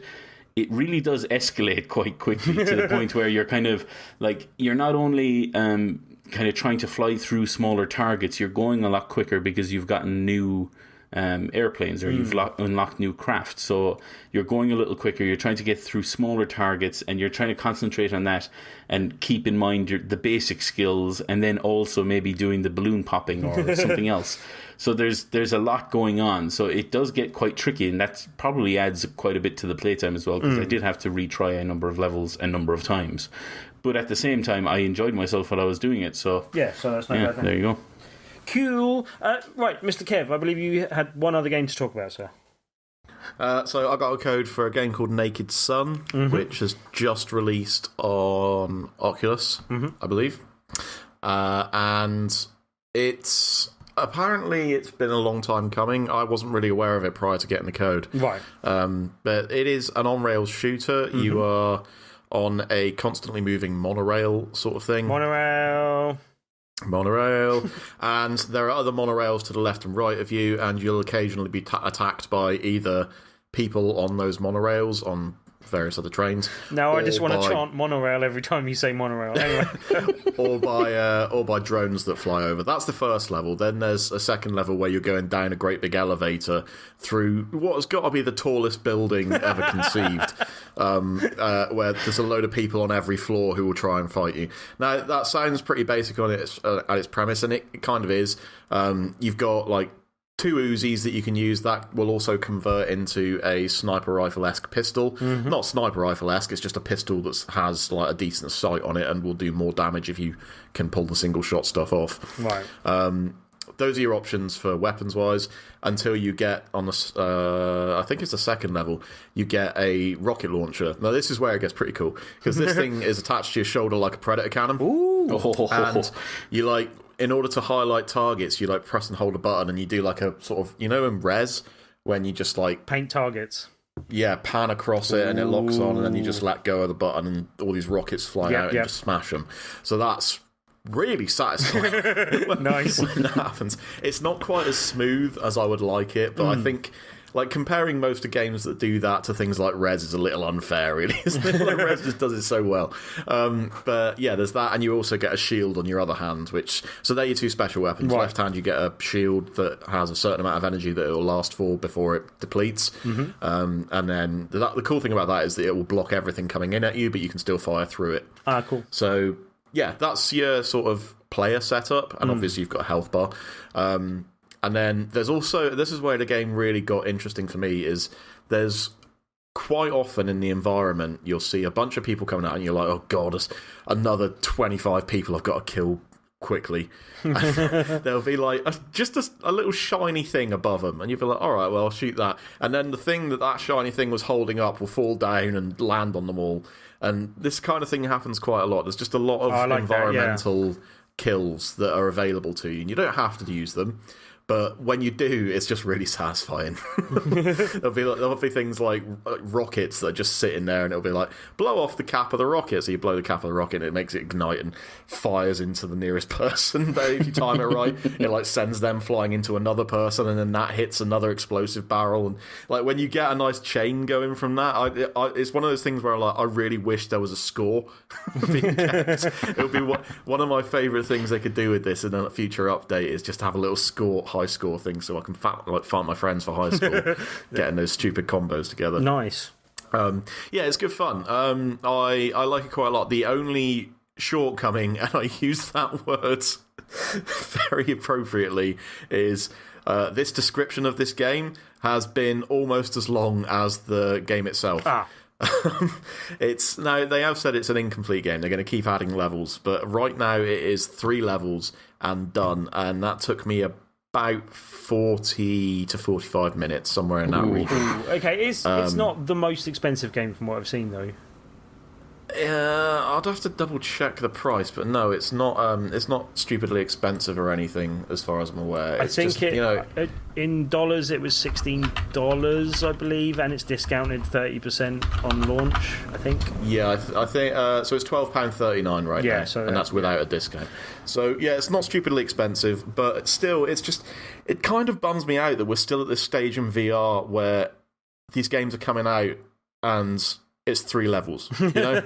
it really does escalate quite quickly to the point where you're kind of like, you're not only kind of trying to fly through smaller targets, you're going a lot quicker because you've gotten new airplanes, or you've unlocked new craft. So you're going a little quicker, you're trying to get through smaller targets, and you're trying to concentrate on that and keep in mind the basic skills, and then also maybe doing the balloon popping or something else. So there's a lot going on. So it does get quite tricky, and that probably adds quite a bit to the playtime as well, because I did have to retry a number of levels a number of times. But at the same time, I enjoyed myself while I was doing it. So
so that's not bad then.
There you go.
Cool. Right, Mr. Kev, I believe you had one other game to talk about, sir.
So I got a code for a game called Naked Sun, which has just released on Oculus, I believe. And it's been a long time coming. I wasn't really aware of it prior to getting the code.
Right.
But it is an on-rails shooter. You are on a constantly moving monorail sort of thing.
Monorail,
and there are other monorails to the left and right of you, and you'll occasionally be attacked by either people on those monorails on various other trains.
Now I just want to chant monorail every time you say monorail. Anyway.
or by drones that fly over. That's the first level. Then there's a second level where you're going down a great big elevator through what has got to be the tallest building ever conceived, where there's a load of people on every floor who will try and fight you. Now that sounds pretty basic on its premise, and it kind of is. You've got like 2 Uzis that you can use that will also convert into a sniper rifle-esque pistol. Not sniper rifle-esque, it's just a pistol that has like a decent sight on it and will do more damage if you can pull the single-shot stuff off.
Right.
Those are your options for weapons-wise until you get on the, I think it's the second level, you get a rocket launcher. Now this is where it gets pretty cool, because this thing is attached to your shoulder like a Predator cannon.
Ooh.
And you like, in order to highlight targets, you like press and hold a button, and you do like a sort of, in Res, when you just like
paint targets.
Yeah, pan across it and it locks on, and then you just let go of the button, and all these rockets fly out and just smash them. So that's really satisfying.
Nice.
When that happens. It's not quite as smooth as I would like it, but I think, like, comparing most of games that do that to things like Res is a little unfair, really, isn't it? Like, Res just does it so well. But yeah, there's that, and you also get a shield on your other hand, so they're your 2 special weapons.
Right.
Left hand, you get a shield that has a certain amount of energy that it will last for before it depletes. And then the cool thing about that is that it will block everything coming in at you, but you can still fire through it.
Ah, cool.
So yeah, that's your sort of player setup, and obviously you've got a health bar. And then there's also, this is where the game really got interesting for me, is there's quite often in the environment, you'll see a bunch of people coming out and you're like, oh god, there's another 25 people I've got to kill quickly. There'll be like just a little shiny thing above them, and you'll be like, all right, well, I'll shoot that. And then the thing that shiny thing was holding up will fall down and land on them all. And this kind of thing happens quite a lot. There's just a lot of environmental kills that are available to you, and you don't have to use them. But when you do, it's just really satisfying. There'll be things like rockets that are just sitting there, and it'll be like, blow off the cap of the rocket. So you blow the cap of the rocket, and it makes it ignite and fires into the nearest person. But if you time it right, it like sends them flying into another person, and then that hits another explosive barrel. And like when you get a nice chain going from that, it's one of those things where I really wish there was a score being kept. It would be one of my favourite things they could do with this in a future update, is just have a little high score thing, so I can fight my friends for high score, getting those stupid combos together.
Nice.
Yeah, it's good fun. I like it quite a lot. The only shortcoming, and I use that word very appropriately, is this description of this game has been almost as long as the game itself. Now they have said it's an incomplete game. They're going to keep adding levels, but right now it is 3 levels and done, and that took me about 40 to 45 minutes, somewhere in that region.
Okay, it's not the most expensive game from what I've seen, though.
I'd have to double check the price, but no, it's not. It's not stupidly expensive or anything, as far as I'm aware.
I think in dollars it was $16, I believe, and it's discounted 30% on launch, I think.
Yeah, I think so. It's £12.39 right now, and that's without a discount. So yeah, it's not stupidly expensive, but still, it kind of bums me out that we're still at this stage in VR where these games are coming out and it's 3 levels. You know.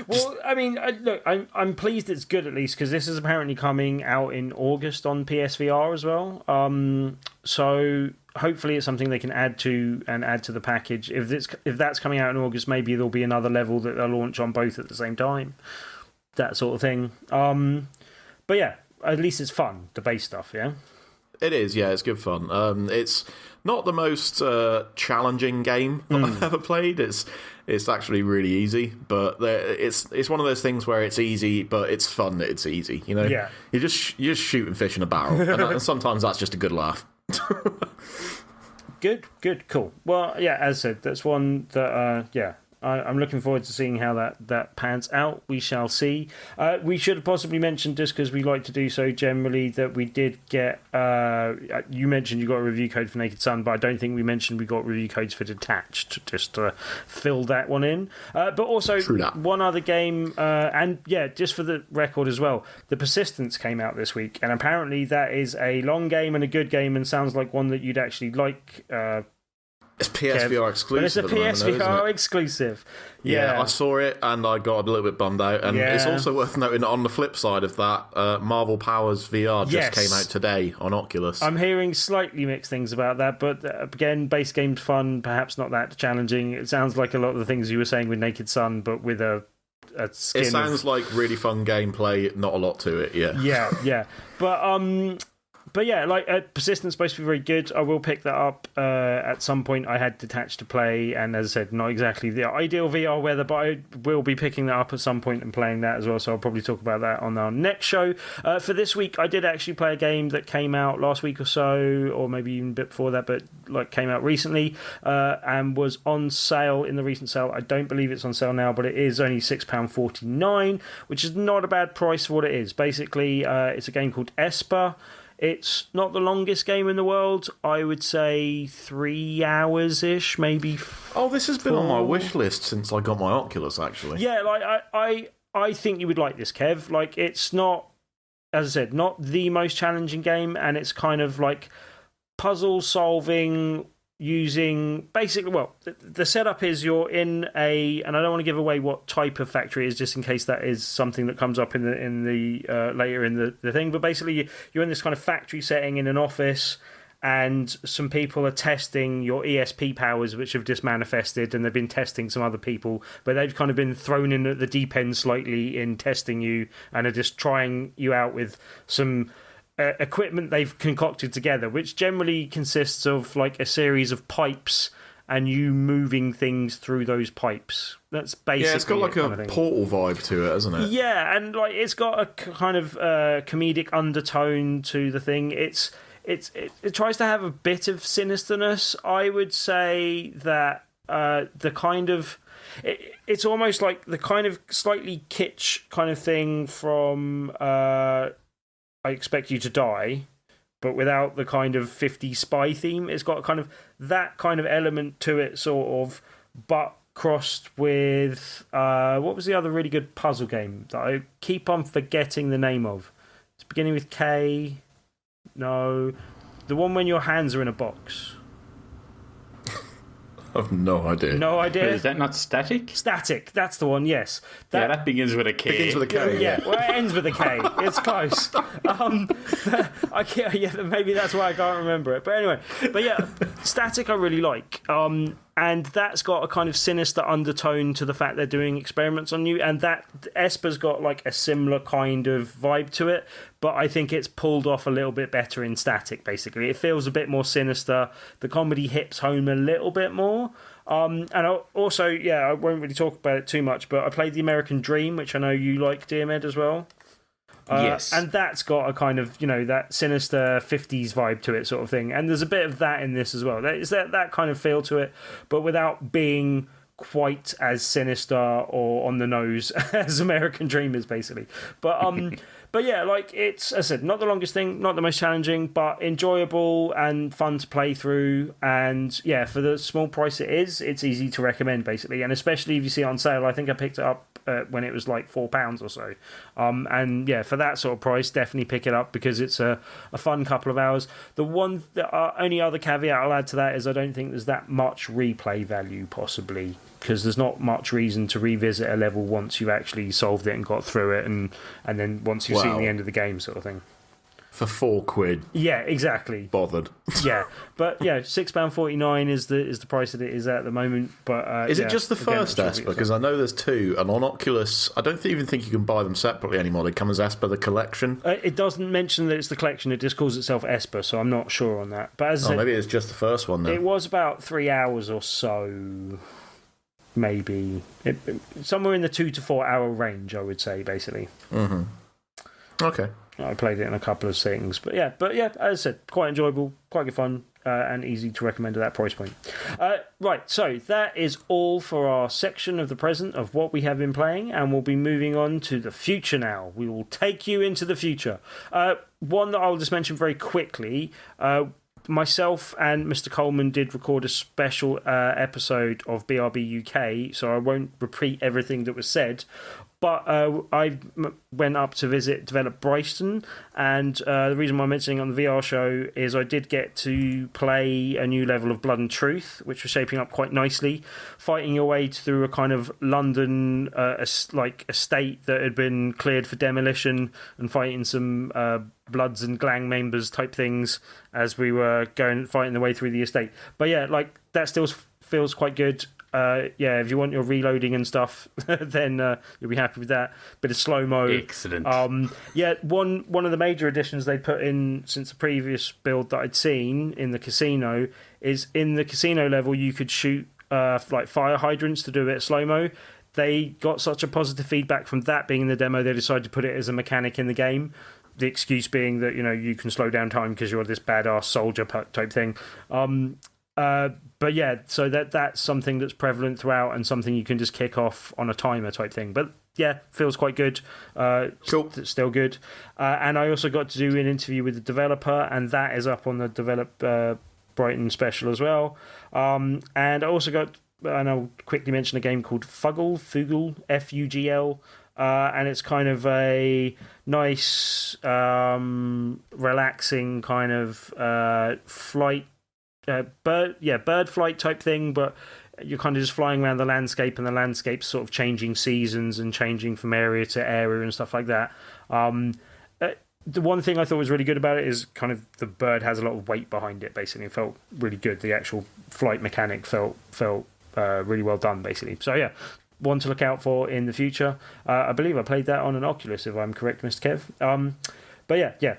Well, I mean, look, I'm pleased it's good at least, because this is apparently coming out in August on PSVR as well. So hopefully it's something they can add to the package. If that's coming out in August, maybe there'll be another level that they'll launch on both at the same time. That sort of thing. But yeah, at least it's fun, the base stuff, yeah?
It is, yeah, it's good fun. It's not the most challenging game that I've ever played. It's actually really easy, but it's one of those things where it's easy, but it's fun that it's easy, you know?
Yeah.
You're just shooting fish in a barrel, and sometimes that's just a good laugh.
Good, cool. Well, yeah, as I said, that's one that, I'm looking forward to seeing how that pans out. We shall see. We should have possibly mentioned, just because we like to do so generally, that we did get... you mentioned you got a review code for Naked Sun, but I don't think we mentioned we got review codes for Detached, just to fill that one in. But also, one other game, and yeah, just for the record as well, The Persistence came out this week, and apparently that is a long game and a good game, and sounds like one that you'd actually like...
It's PSVR exclusive.
But it's a PSVR exclusive.
Yeah, I saw it and I got a little bit bummed out. And it's also worth noting that on the flip side of that, Marvel Powers VR just came out today on Oculus.
I'm hearing slightly mixed things about that, but again, base game's fun, perhaps not that challenging. It sounds like a lot of the things you were saying with Naked Sun, but with a skin.
It sounds like really fun gameplay, not a lot to it, yeah.
Yeah. But yeah, like Persistence is supposed to be very good. I will pick that up at some point. I had Detached to play, and as I said, not exactly the ideal VR weather, but I will be picking that up at some point and playing that as well. So I'll probably talk about that on our next show. For this week, I did actually play a game that came out last week or so, or maybe even a bit before that, but like came out recently and was on sale in the recent sale. I don't believe it's on sale now, but it is only £6.49, which is not a bad price for what it is. Basically, it's a game called Esper. It's not the longest game in the world. I would say 3 hours-ish, maybe.
This has been on my wish list since I got my Oculus, actually.
Yeah, like I think you would like this, Kev. Like, it's not, as I said, not the most challenging game, and it's kind of like puzzle solving using basically, well, the setup is you're in and I don't want to give away what type of factory it is, just in case that is something that comes up in the later in the thing, but basically you're in this kind of factory setting in an office, and some people are testing your ESP powers, which have just manifested, and they've been testing some other people, but they've kind of been thrown in at the deep end slightly in testing you, and are just trying you out with some equipment they've concocted together, which generally consists of like a series of pipes and you moving things through those pipes. That's basically
it's got like a Portal vibe to it, hasn't it?
Yeah, and like it's got a kind of comedic undertone to the thing. It tries to have a bit of sinisterness. I would say that the kind of it's almost like the kind of slightly kitsch kind of thing from I Expect You to Die, but without the kind of 50s spy theme. It's got kind of that kind of element to it, sort of, but crossed with what was the other really good puzzle game that I keep on forgetting the name of? It's beginning with K. No, the one when your hands are in a box.
I've no idea.
No idea?
Wait, is that not Static?
Static, that's the one, yes.
That begins with a K.
Begins with a K.
Yeah, well, it ends with a K. It's close. Maybe that's why I can't remember it. But anyway, Static I really like. And that's got a kind of sinister undertone to the fact they're doing experiments on you, and that Esper's got like a similar kind of vibe to it, but I think it's pulled off a little bit better in Static, basically. It feels a bit more sinister. The comedy hits home a little bit more. And I won't really talk about it too much, but I played The American Dream, which I know you like, dear Med, as well.
Yes.
And that's got a kind of, that sinister 50s vibe to it, sort of thing. And there's a bit of that in this as well. There's that kind of feel to it, but without being quite as sinister or on the nose as American Dream is, basically. But yeah, like it's, as I said, not the longest thing, not the most challenging, but enjoyable and fun to play through. And yeah, for the small price it's easy to recommend, basically. And especially if you see it on sale, I think I picked it up when it was like £4 or so. And yeah, for that sort of price, definitely pick it up because it's a fun couple of hours. The only other caveat I'll add to that is I don't think there's that much replay value, possibly. because there's not much reason to revisit a level once you've actually solved it and got through it, and then once you've seen the end of the game, sort of thing.
For £4.
Yeah, exactly.
Bothered.
Yeah, but yeah, £6.49 is the price that it is at the moment. But
is it just the first Esper? Because I know there's two, and on Oculus, I don't even think you can buy them separately anymore. They come as Esper the Collection.
It doesn't mention that it's the collection. It just calls itself Esper, so I'm not sure on that. But as I said,
maybe it's just the first one then.
It was about 3 hours or so, maybe somewhere in the 2 to 4 hour range, I would say, basically.
Mm-hmm. Okay.
I played it in a couple of settings, but yeah, as I said, quite enjoyable, quite good fun, and easy to recommend at that price point. Right, so that is all for our section of the present of what we have been playing, and we'll be moving on to the future now. We will take you into the future. One that I'll just mention very quickly. Myself and Mr. Coleman did record a special episode of BRB UK, so I won't repeat everything that was said. But I went up to visit Develop Brighton, and the reason why I'm mentioning it on the VR show is I did get to play a new level of Blood and Truth, which was shaping up quite nicely, fighting your way through a kind of London estate that had been cleared for demolition, and fighting some Bloods and Glang members type things as we were fighting the way through the estate. But yeah, that still feels quite good. If you want your reloading and stuff, then you'll be happy with that. Bit of slow-mo.
Excellent.
One of the major additions they put in since the previous build that I'd seen in the casino is in the casino level you could shoot fire hydrants to do a bit of slow-mo. They got such a positive feedback from that being in the demo, they decided to put it as a mechanic in the game. The excuse being that, you can slow down time because you're this badass soldier type thing. But yeah, so that's something that's prevalent throughout and something you can just kick off on a timer type thing. But yeah, feels quite good.
Cool. Still
good. And I also got to do an interview with the developer, and that is up on the Develop Brighton special as well. And I also and I'll quickly mention a game called Fuggle, Fugl. And it's kind of a nice, relaxing kind of flight. Bird flight type thing, but you're kind of just flying around the landscape, and the landscape's sort of changing seasons and changing from area to area and stuff like that. The one thing I thought was really good about it is kind of the bird has a lot of weight behind it, basically. It felt really good. The actual flight mechanic felt really well done, basically. So yeah, one to look out for in the future. I believe I played that on an Oculus, if I'm correct, Mr. Kev. But yeah.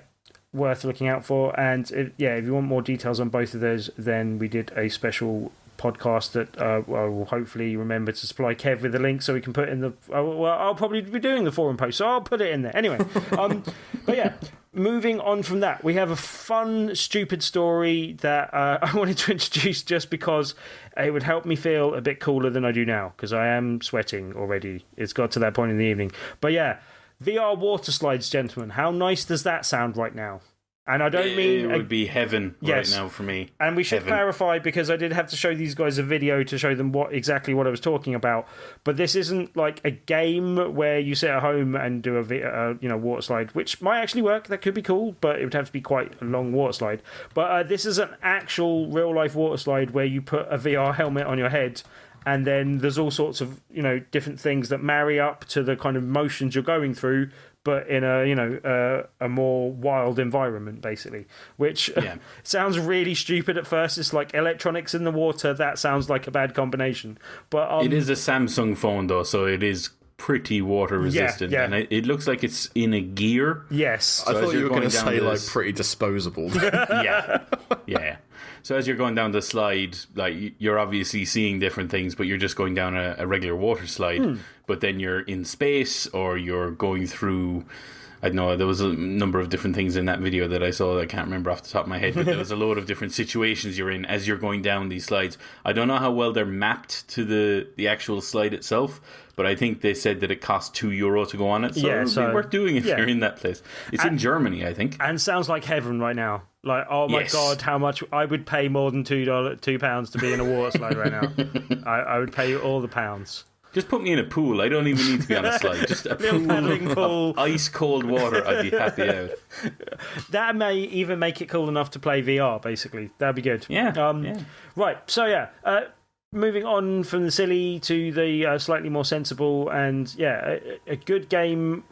Worth looking out for, and if you want more details on both of those, then we did a special podcast that I will hopefully remember to supply Kev with the link so we can put in the. I'll probably be doing the forum post, so I'll put it in there anyway. But yeah, moving on from that, we have a fun, stupid story that I wanted to introduce just because it would help me feel a bit cooler than I do now, because I am sweating already. It's got to that point in the evening, but yeah. VR water slides, gentlemen. How nice does that sound right now? And I don't mean...
It would be heaven right now for me.
And we should clarify, because I did have to show these guys a video to show them exactly what I was talking about. But this isn't like a game where you sit at home and do a water slide, which might actually work. That could be cool, but it would have to be quite a long water slide. But this is an actual real-life water slide where you put a VR helmet on your head, and then there's all sorts of different things that marry up to the kind of motions you're going through, but in a more wild environment, basically. Which sounds really stupid at first. It's like electronics in the water. That sounds like a bad combination. But
it is a Samsung phone though, so it is pretty water resistant, and it looks like it's in a gear.
Yes,
so I thought you were going to say like pretty disposable.
yeah. So as you're going down the slide, like you're obviously seeing different things, but you're just going down a regular water slide. But then you're in space, or you're going through. I don't know, there was a number of different things in that video that I saw that I can't remember off the top of my head, but there was a load of different situations you're in as you're going down these slides. I don't know how well they're mapped to the actual slide itself, but I think they said that it cost €2 to go on it, so it would be worth doing if you're in that place. It's in Germany, I think.
And sounds like heaven right now. Like, oh my God, how much I would pay more than £2 to be in a water slide right now. I would pay you all the pounds.
Just put me in a pool. I don't even need to be on a slide. Just a pool of ice cold water. I'd be happy out.
That may even make it cool enough to play VR, basically. That'd be good.
Yeah.
Right. So, moving on from the silly to the slightly more sensible, and a good game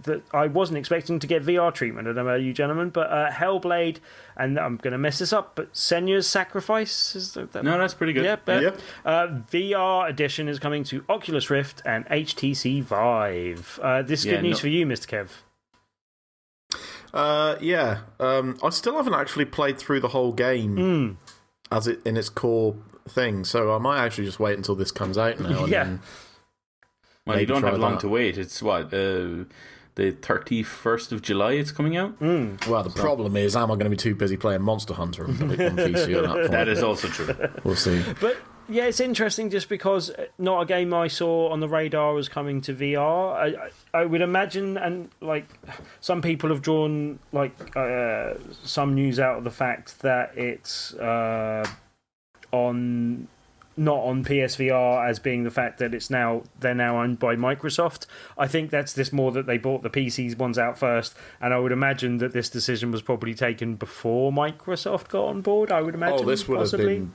that I wasn't expecting to get VR treatment. I don't know about you gentlemen, but Hellblade, and I'm going to mess this up, but Senya's Sacrifice?
No, that's pretty good.
Yeah. VR edition is coming to Oculus Rift and HTC Vive. This is good news for you, Mr. Kev.
I still haven't actually played through the whole game as it in its core thing, so I might actually just wait until this comes out now. And then
well, you don't have long to wait. It's what, the 31st of July it's coming out?
Well, the problem is, am I going to be too busy playing Monster Hunter on PC at that point?
That is also true.
We'll see.
But yeah, it's interesting just because not a game I saw on the radar was coming to VR. I would imagine, and like some people have drawn like some news out of the fact that it's not on PSVR as being the fact that they're now owned by Microsoft. I think that's this more that they bought the PCs ones out first, and I would imagine that this decision was probably taken before Microsoft got on board. I would imagine.
This would have been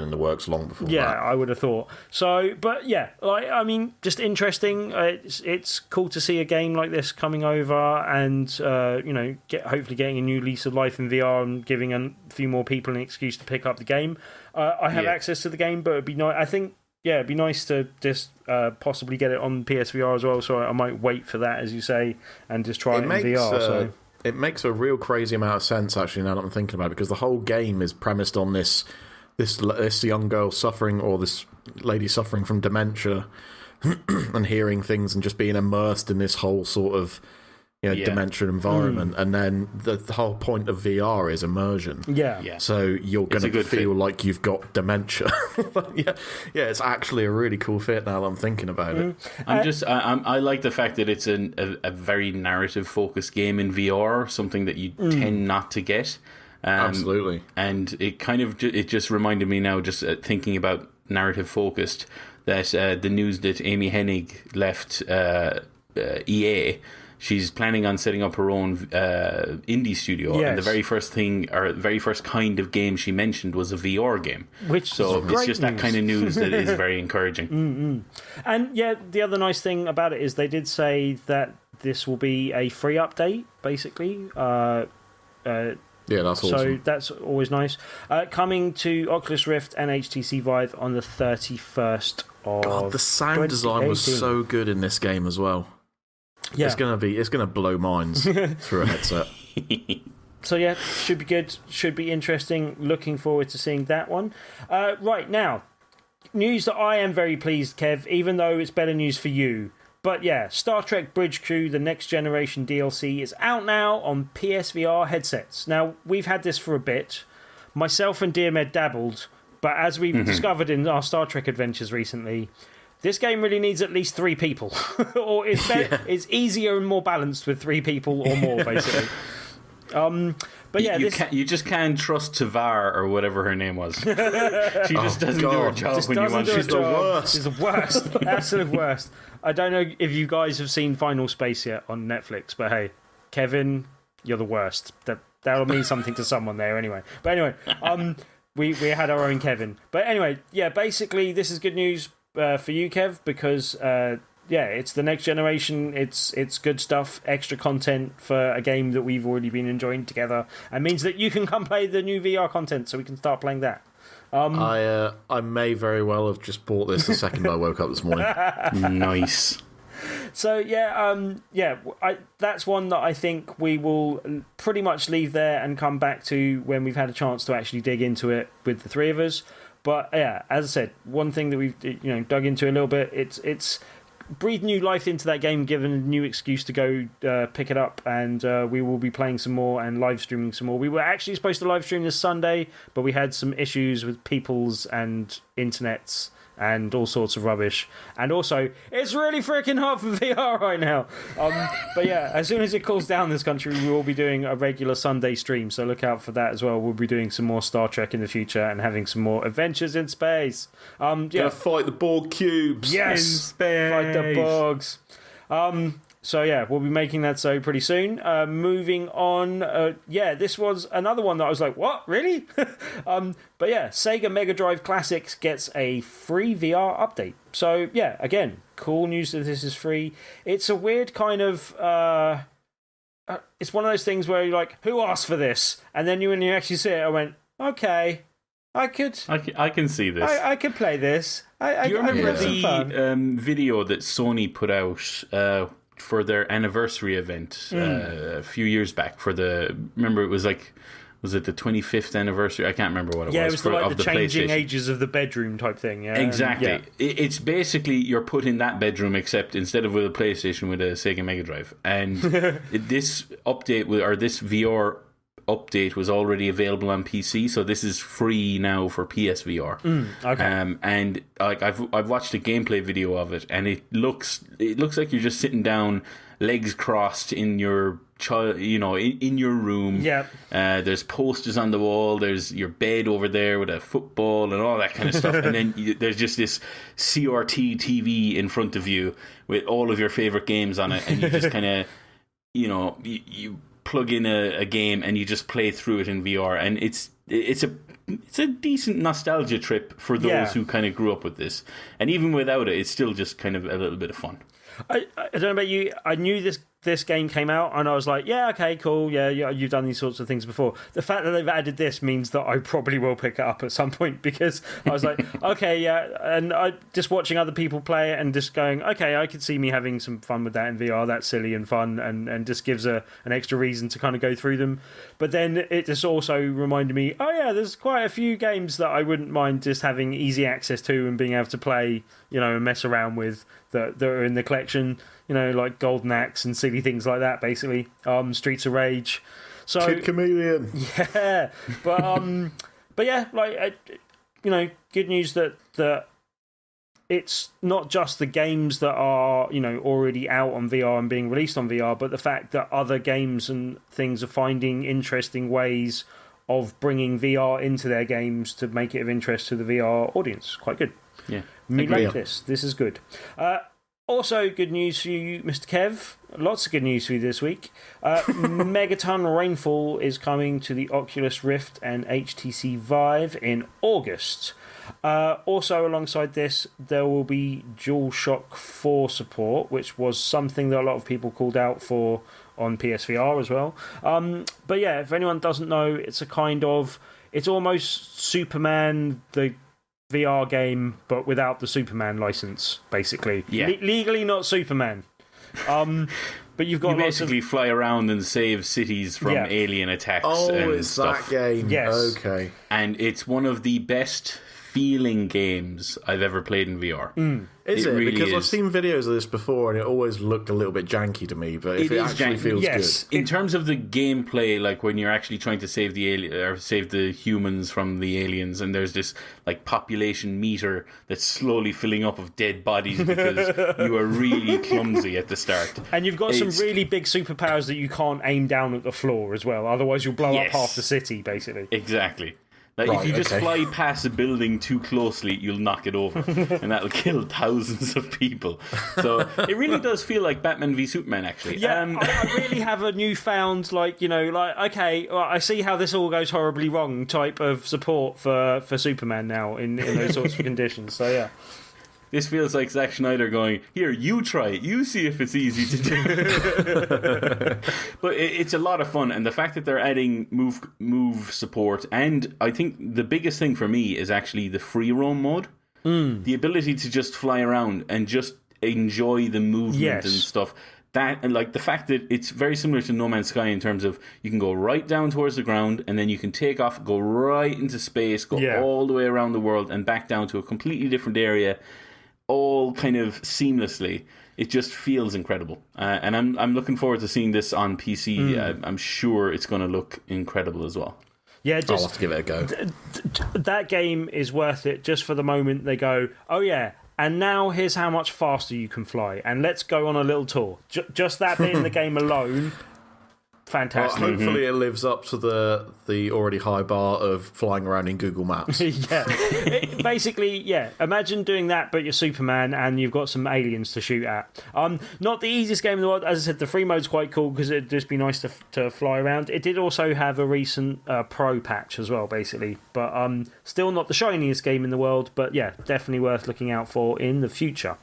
in the works long before.
Yeah,
that.
I would have thought so. But yeah, I mean, just interesting. It's cool to see a game like this coming over, and hopefully getting a new lease of life in VR and giving a few more people an excuse to pick up the game. I have access to the game, but it'd be nice. I think, it'd be nice to just possibly get it on PSVR as well. So I might wait for that, as you say, and just try it in VR.
It makes a real crazy amount of sense, actually, now that I'm thinking about it, because the whole game is premised on this young girl suffering, or this lady suffering from dementia, and hearing things and just being immersed in this whole sort of dementia environment, and then the whole point of VR is immersion.
Yeah.
So you're going to feel like you've got dementia. It's actually a really cool fit now that I'm thinking about it.
I like the fact that it's a very narrative focused game in VR, something that you tend not to get.
Absolutely.
And it it just reminded me now, just thinking about narrative focused, that the news that Amy Hennig left EA. She's planning on setting up her own indie studio, and the very first kind of game she mentioned was a VR game.
It's just
that kind of news that is very encouraging.
And the other nice thing about it is they did say that this will be a free update, basically.
That's awesome.
So that's always nice. Coming to Oculus Rift and HTC Vive on the 31st of
God, the sound design was so good in this game as well. Yeah. It's gonna blow minds through a headset.
So should be good, should be interesting. Looking forward to seeing that one. Right now, news that I am very pleased, Kev, even though it's better news for you. But Star Trek Bridge Crew, the Next Generation DLC, is out now on PSVR headsets. Now, we've had this for a bit. Myself and Dearmed dabbled, but as we've discovered in our Star Trek adventures recently, this game really needs at least 3 people. Or it's easier and more balanced with 3 people or more, basically. But
you just can't trust Tavar or whatever her name was. She just doesn't do her job when you want.
She's the worst.
She's the worst. Absolute worst. I don't know if you guys have seen Final Space yet on Netflix, but hey, Kevin, you're the worst. That'll mean something to someone there anyway. But anyway, we had our own Kevin. But anyway, basically this is good news for you, Kev, because it's the next generation. It's good stuff, extra content for a game that we've already been enjoying together, and means that you can come play the new VR content, so we can start playing that.
I may very well have just bought this the second I woke up this morning.
Nice.
So that's one that I think we will pretty much leave there and come back to when we've had a chance to actually dig into it with the 3 of us. But as I said, one thing that we've dug into a little bit, it's breathed new life into that game, given a new excuse to go pick it up, and we will be playing some more and live streaming some more. We were actually supposed to live stream this Sunday, but we had some issues with people's and internets and all sorts of rubbish. And also, it's really freaking hot for VR right now. But as soon as it cools down this country, we will be doing a regular Sunday stream, so look out for that as well. We'll be doing some more Star Trek in the future and having some more adventures in space.
Gonna fight the Borg cubes.
Yes,
in space.
Fight the Borgs. So yeah, we'll be making that so pretty soon. Moving on, this was another one that I was like, what, really? But yeah, Sega Mega Drive Classics gets a free VR update. So yeah, again, cool news that this is free. It's a weird kind of... it's one of those things where you're like, who asked for this? And then when you actually see it, I went, okay, I
can see this.
I could play this.
Do you remember the video that Sony put out for their anniversary event a few years back? Remember, it was like, was it the 25th anniversary? I can't remember what it was.
Yeah, it was the changing
PlayStation.
ages of the bedroom type thing. Yeah,
exactly.
Yeah.
It's basically you're put in that bedroom, except instead of with a PlayStation, with a Sega Mega Drive. And this update, or this VR update, was already available on PC, so this is free now for PSVR.
Okay.
And like I've watched a gameplay video of it, and it looks like you're just sitting down, legs crossed in your in your room.
Yeah.
There's posters on the wall. There's your bed over there with a football and all that kind of stuff. And then there's just this CRT TV in front of you with all of your favorite games on it, and you just kind of, you plug in a game and you just play through it in VR, and it's a decent nostalgia trip for those who kind of grew up with this. And even without it, it's still just kind of a little bit of fun.
I don't know about you. I knew this game came out, and I was like, yeah, okay, cool. Yeah, you've done these sorts of things before. The fact that they've added this means that I probably will pick it up at some point, because I was like, okay, yeah. And I just watching other people play it and just going, okay, I could see me having some fun with that in VR. That's silly and fun, and just gives an extra reason to kind of go through them. But then it just also reminded me, oh yeah, there's quite a few games that I wouldn't mind just having easy access to and being able to play, and mess around with that are in the collection. Like Golden Axe and silly things like that, basically. Streets of Rage. So
Kid Chameleon.
Yeah, but yeah, like good news that it's not just the games that are already out on VR and being released on VR, but the fact that other games and things are finding interesting ways of bringing VR into their games to make it of interest to the VR audience. Quite good.
Yeah,
me like this. This is good. Also, good news for you, Mr. Kev. Lots of good news for you this week. Megaton Rainfall is coming to the Oculus Rift and HTC Vive in August. Also, alongside this, there will be DualShock 4 support, which was something that a lot of people called out for on PSVR as well. But yeah, if anyone doesn't know, it's almost Superman, the VR game, but without the Superman license, basically.
Yeah.
Legally not Superman. But you've got
you basically fly around and save cities from alien attacks and stuff.
That game.
Yes.
Okay.
And it's one of the best feeling games I've ever played in VR.
Is it?
Really
because I've
is.
seen videos of this before and it always looked a little bit janky to me, but if it actually feels good.
In terms of the gameplay, like when you're actually trying to save save the humans from the aliens, and there's this like population meter that's slowly filling up of dead bodies because you are really clumsy at the start.
And you've got some really big superpowers that you can't aim down at the floor as well, otherwise you'll blow up half the city, basically.
Exactly. Like if you just fly past a building too closely, you'll knock it over, and that'll kill thousands of people. So it really does feel like Batman v Superman, actually.
Yeah, I really have a newfound, okay, well, I see how this all goes horribly wrong type of support for Superman now in those sorts of conditions. So yeah.
This feels like Zack Snyder going, here, you try it. You see if it's easy to do. But it's a lot of fun. And the fact that they're adding move support, and I think the biggest thing for me is actually the free roam mode. The ability to just fly around and just enjoy the movement and stuff. That, and like the fact that it's very similar to No Man's Sky in terms of you can go right down towards the ground and then you can take off, go right into space, go all the way around the world and back down to a completely different area, all kind of seamlessly. It just feels incredible, and I'm looking forward to seeing this on PC. I'm sure it's going to look incredible as well.
Yeah,
I'll have to give it a go.
That game is worth it just for the moment they go, oh yeah, and now here's how much faster you can fly, and let's go on a little tour. Just that bit in the game alone fantastic.
Well, hopefully it lives up to the already high bar of flying around in Google Maps.
Yeah. Basically, yeah. Imagine doing that, but you're Superman and you've got some aliens to shoot at. Not the easiest game in the world. As I said, the free mode's quite cool because it'd just be nice to fly around. It did also have a recent pro patch as well, basically. But still not the shiniest game in the world. But yeah, definitely worth looking out for in the future.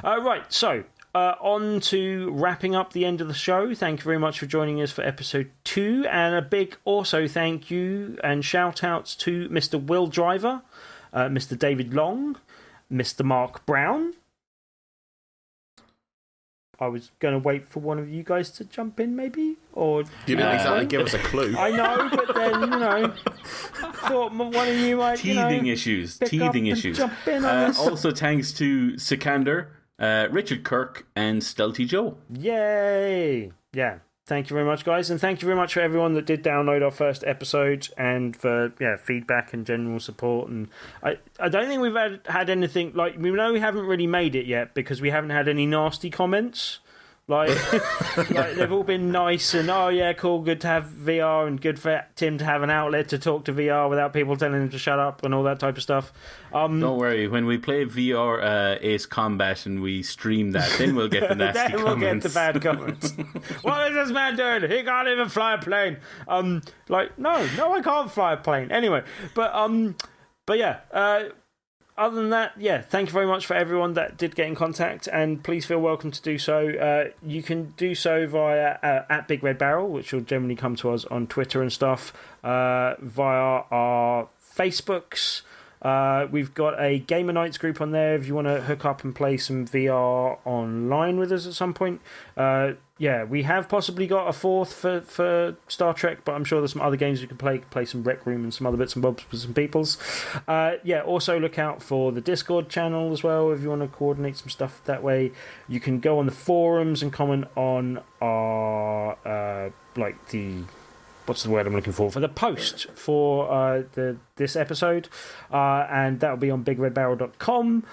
Right, so... on to wrapping up the end of the show. Thank you very much for joining us for episode 2, and a big also thank you and shout outs to Mr. Will Driver, Mr. David Long, Mr. Mark Brown. I was going to wait for one of you guys to jump in, maybe, or
you didn't exactly give us a clue.
I know, but then thought one of you might
teething issues.
Jump in on this.
Also, thanks to Sikander, Richard Kirk, and Stealthy Joe.
Yay! Yeah, thank you very much, guys, and thank you very much for everyone that did download our first episode and for feedback and general support. And I don't think we've had anything like, we know we haven't really made it yet because we haven't had any nasty comments. Like they've all been nice and cool, good to have VR and good for Tim to have an outlet to talk to VR without people telling him to shut up and all that type of stuff.
Don't worry, when we play VR Ace Combat and we stream that, then we'll get the nasty
then
comments.
We'll get the bad comments. What is this man doing? He can't even fly a plane. No, I can't fly a plane. Anyway, but yeah. Other than that, thank you very much for everyone that did get in contact, and please feel welcome to do so. You can do so via at BigRedBarel, which will generally come to us on Twitter and stuff, via our Facebooks. We've got a Gamer Nights group on there if you want to hook up and play some VR online with us at some point. We have possibly got a fourth for Star Trek, but I'm sure there's some other games you can play. You can play some Rec Room and some other bits and bobs with some peoples. Also look out for the Discord channel as well if you want to coordinate some stuff that way. You can go on the forums and comment on our what's the word I'm looking for the post for this episode, and that'll be on BigRedBarel.com.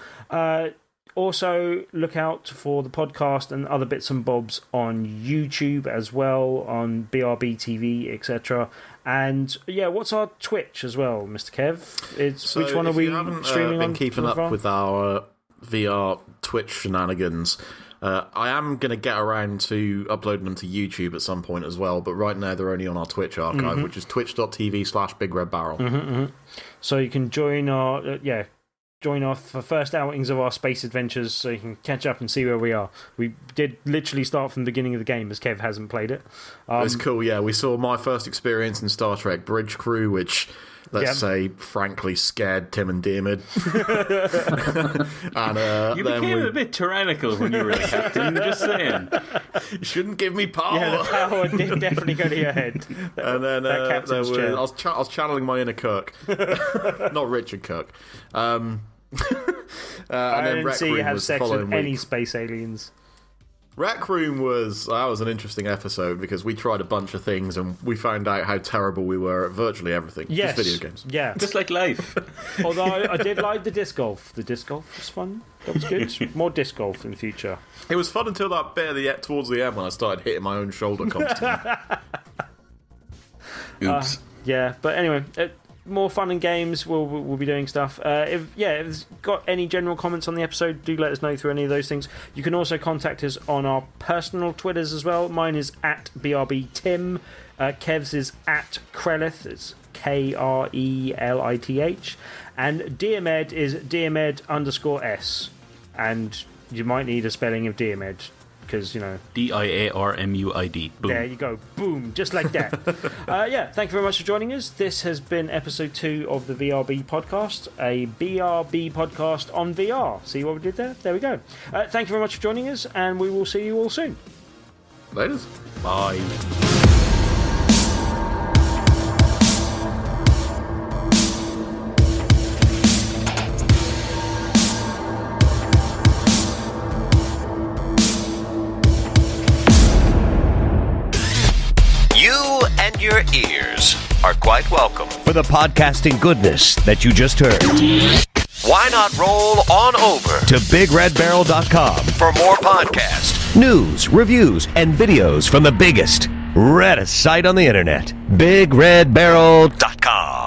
Also, look out for the podcast and other bits and bobs on YouTube as well, on BRB TV, etc. And what's our Twitch as well, Mr. Kev? Which one are we streaming on?
Been keeping up with our VR Twitch shenanigans. I am going to get around to uploading them to YouTube at some point as well, but right now they're only on our Twitch archive, which is twitch.tv/BigRedBarel.
So you can join our first outings of our space adventures, so you can catch up and see where we are. We did literally start from the beginning of the game, as Kev hasn't played it.
It's cool, yeah. We saw my first experience in Star Trek Bridge Crew, which... Let's say, frankly, scared Tim and Diarmid. And
you became a bit tyrannical when you were the captain, just saying.
You shouldn't give me power.
Yeah, the power did definitely go to your head.
And then I was channeling my inner Kirk. Not Richard Kirk. And
I
then
didn't see you have sex with any
week.
space aliens.
Rec Room was an interesting episode because we tried a bunch of things and we found out how terrible we were at virtually everything.
Yes.
Just video games.
Yeah.
Just like life.
Although I did like the disc golf. The disc golf was fun. That was good. More disc golf in the future.
It was fun until that bit towards the end when I started hitting my own shoulder constantly.
Oops.
But anyway... more fun and games. We'll be doing stuff. If you've got any general comments on the episode, do let us know through any of those things. You can also contact us on our personal Twitters as well. Mine is at BRBTim. Kev's is at Krelith. It's KRELITH. And Diarmed is Diarmed_S. And you might need a spelling of Diarmed. Because,
DIARMUID. Boom.
There you go. Boom. Just like that. Thank you very much for joining us. This has been episode 2 of the VRB podcast, a BRB podcast on VR. See what we did there? There we go. Thank you very much for joining us, and we will see you all soon.
Later.
Bye.
Your ears are quite welcome
for the podcasting goodness that you just heard.
Why not roll on over
to BigRedBarel.com
for more podcasts,
news, reviews, and videos from the biggest, Reddest site on the internet. BigRedBarel.com.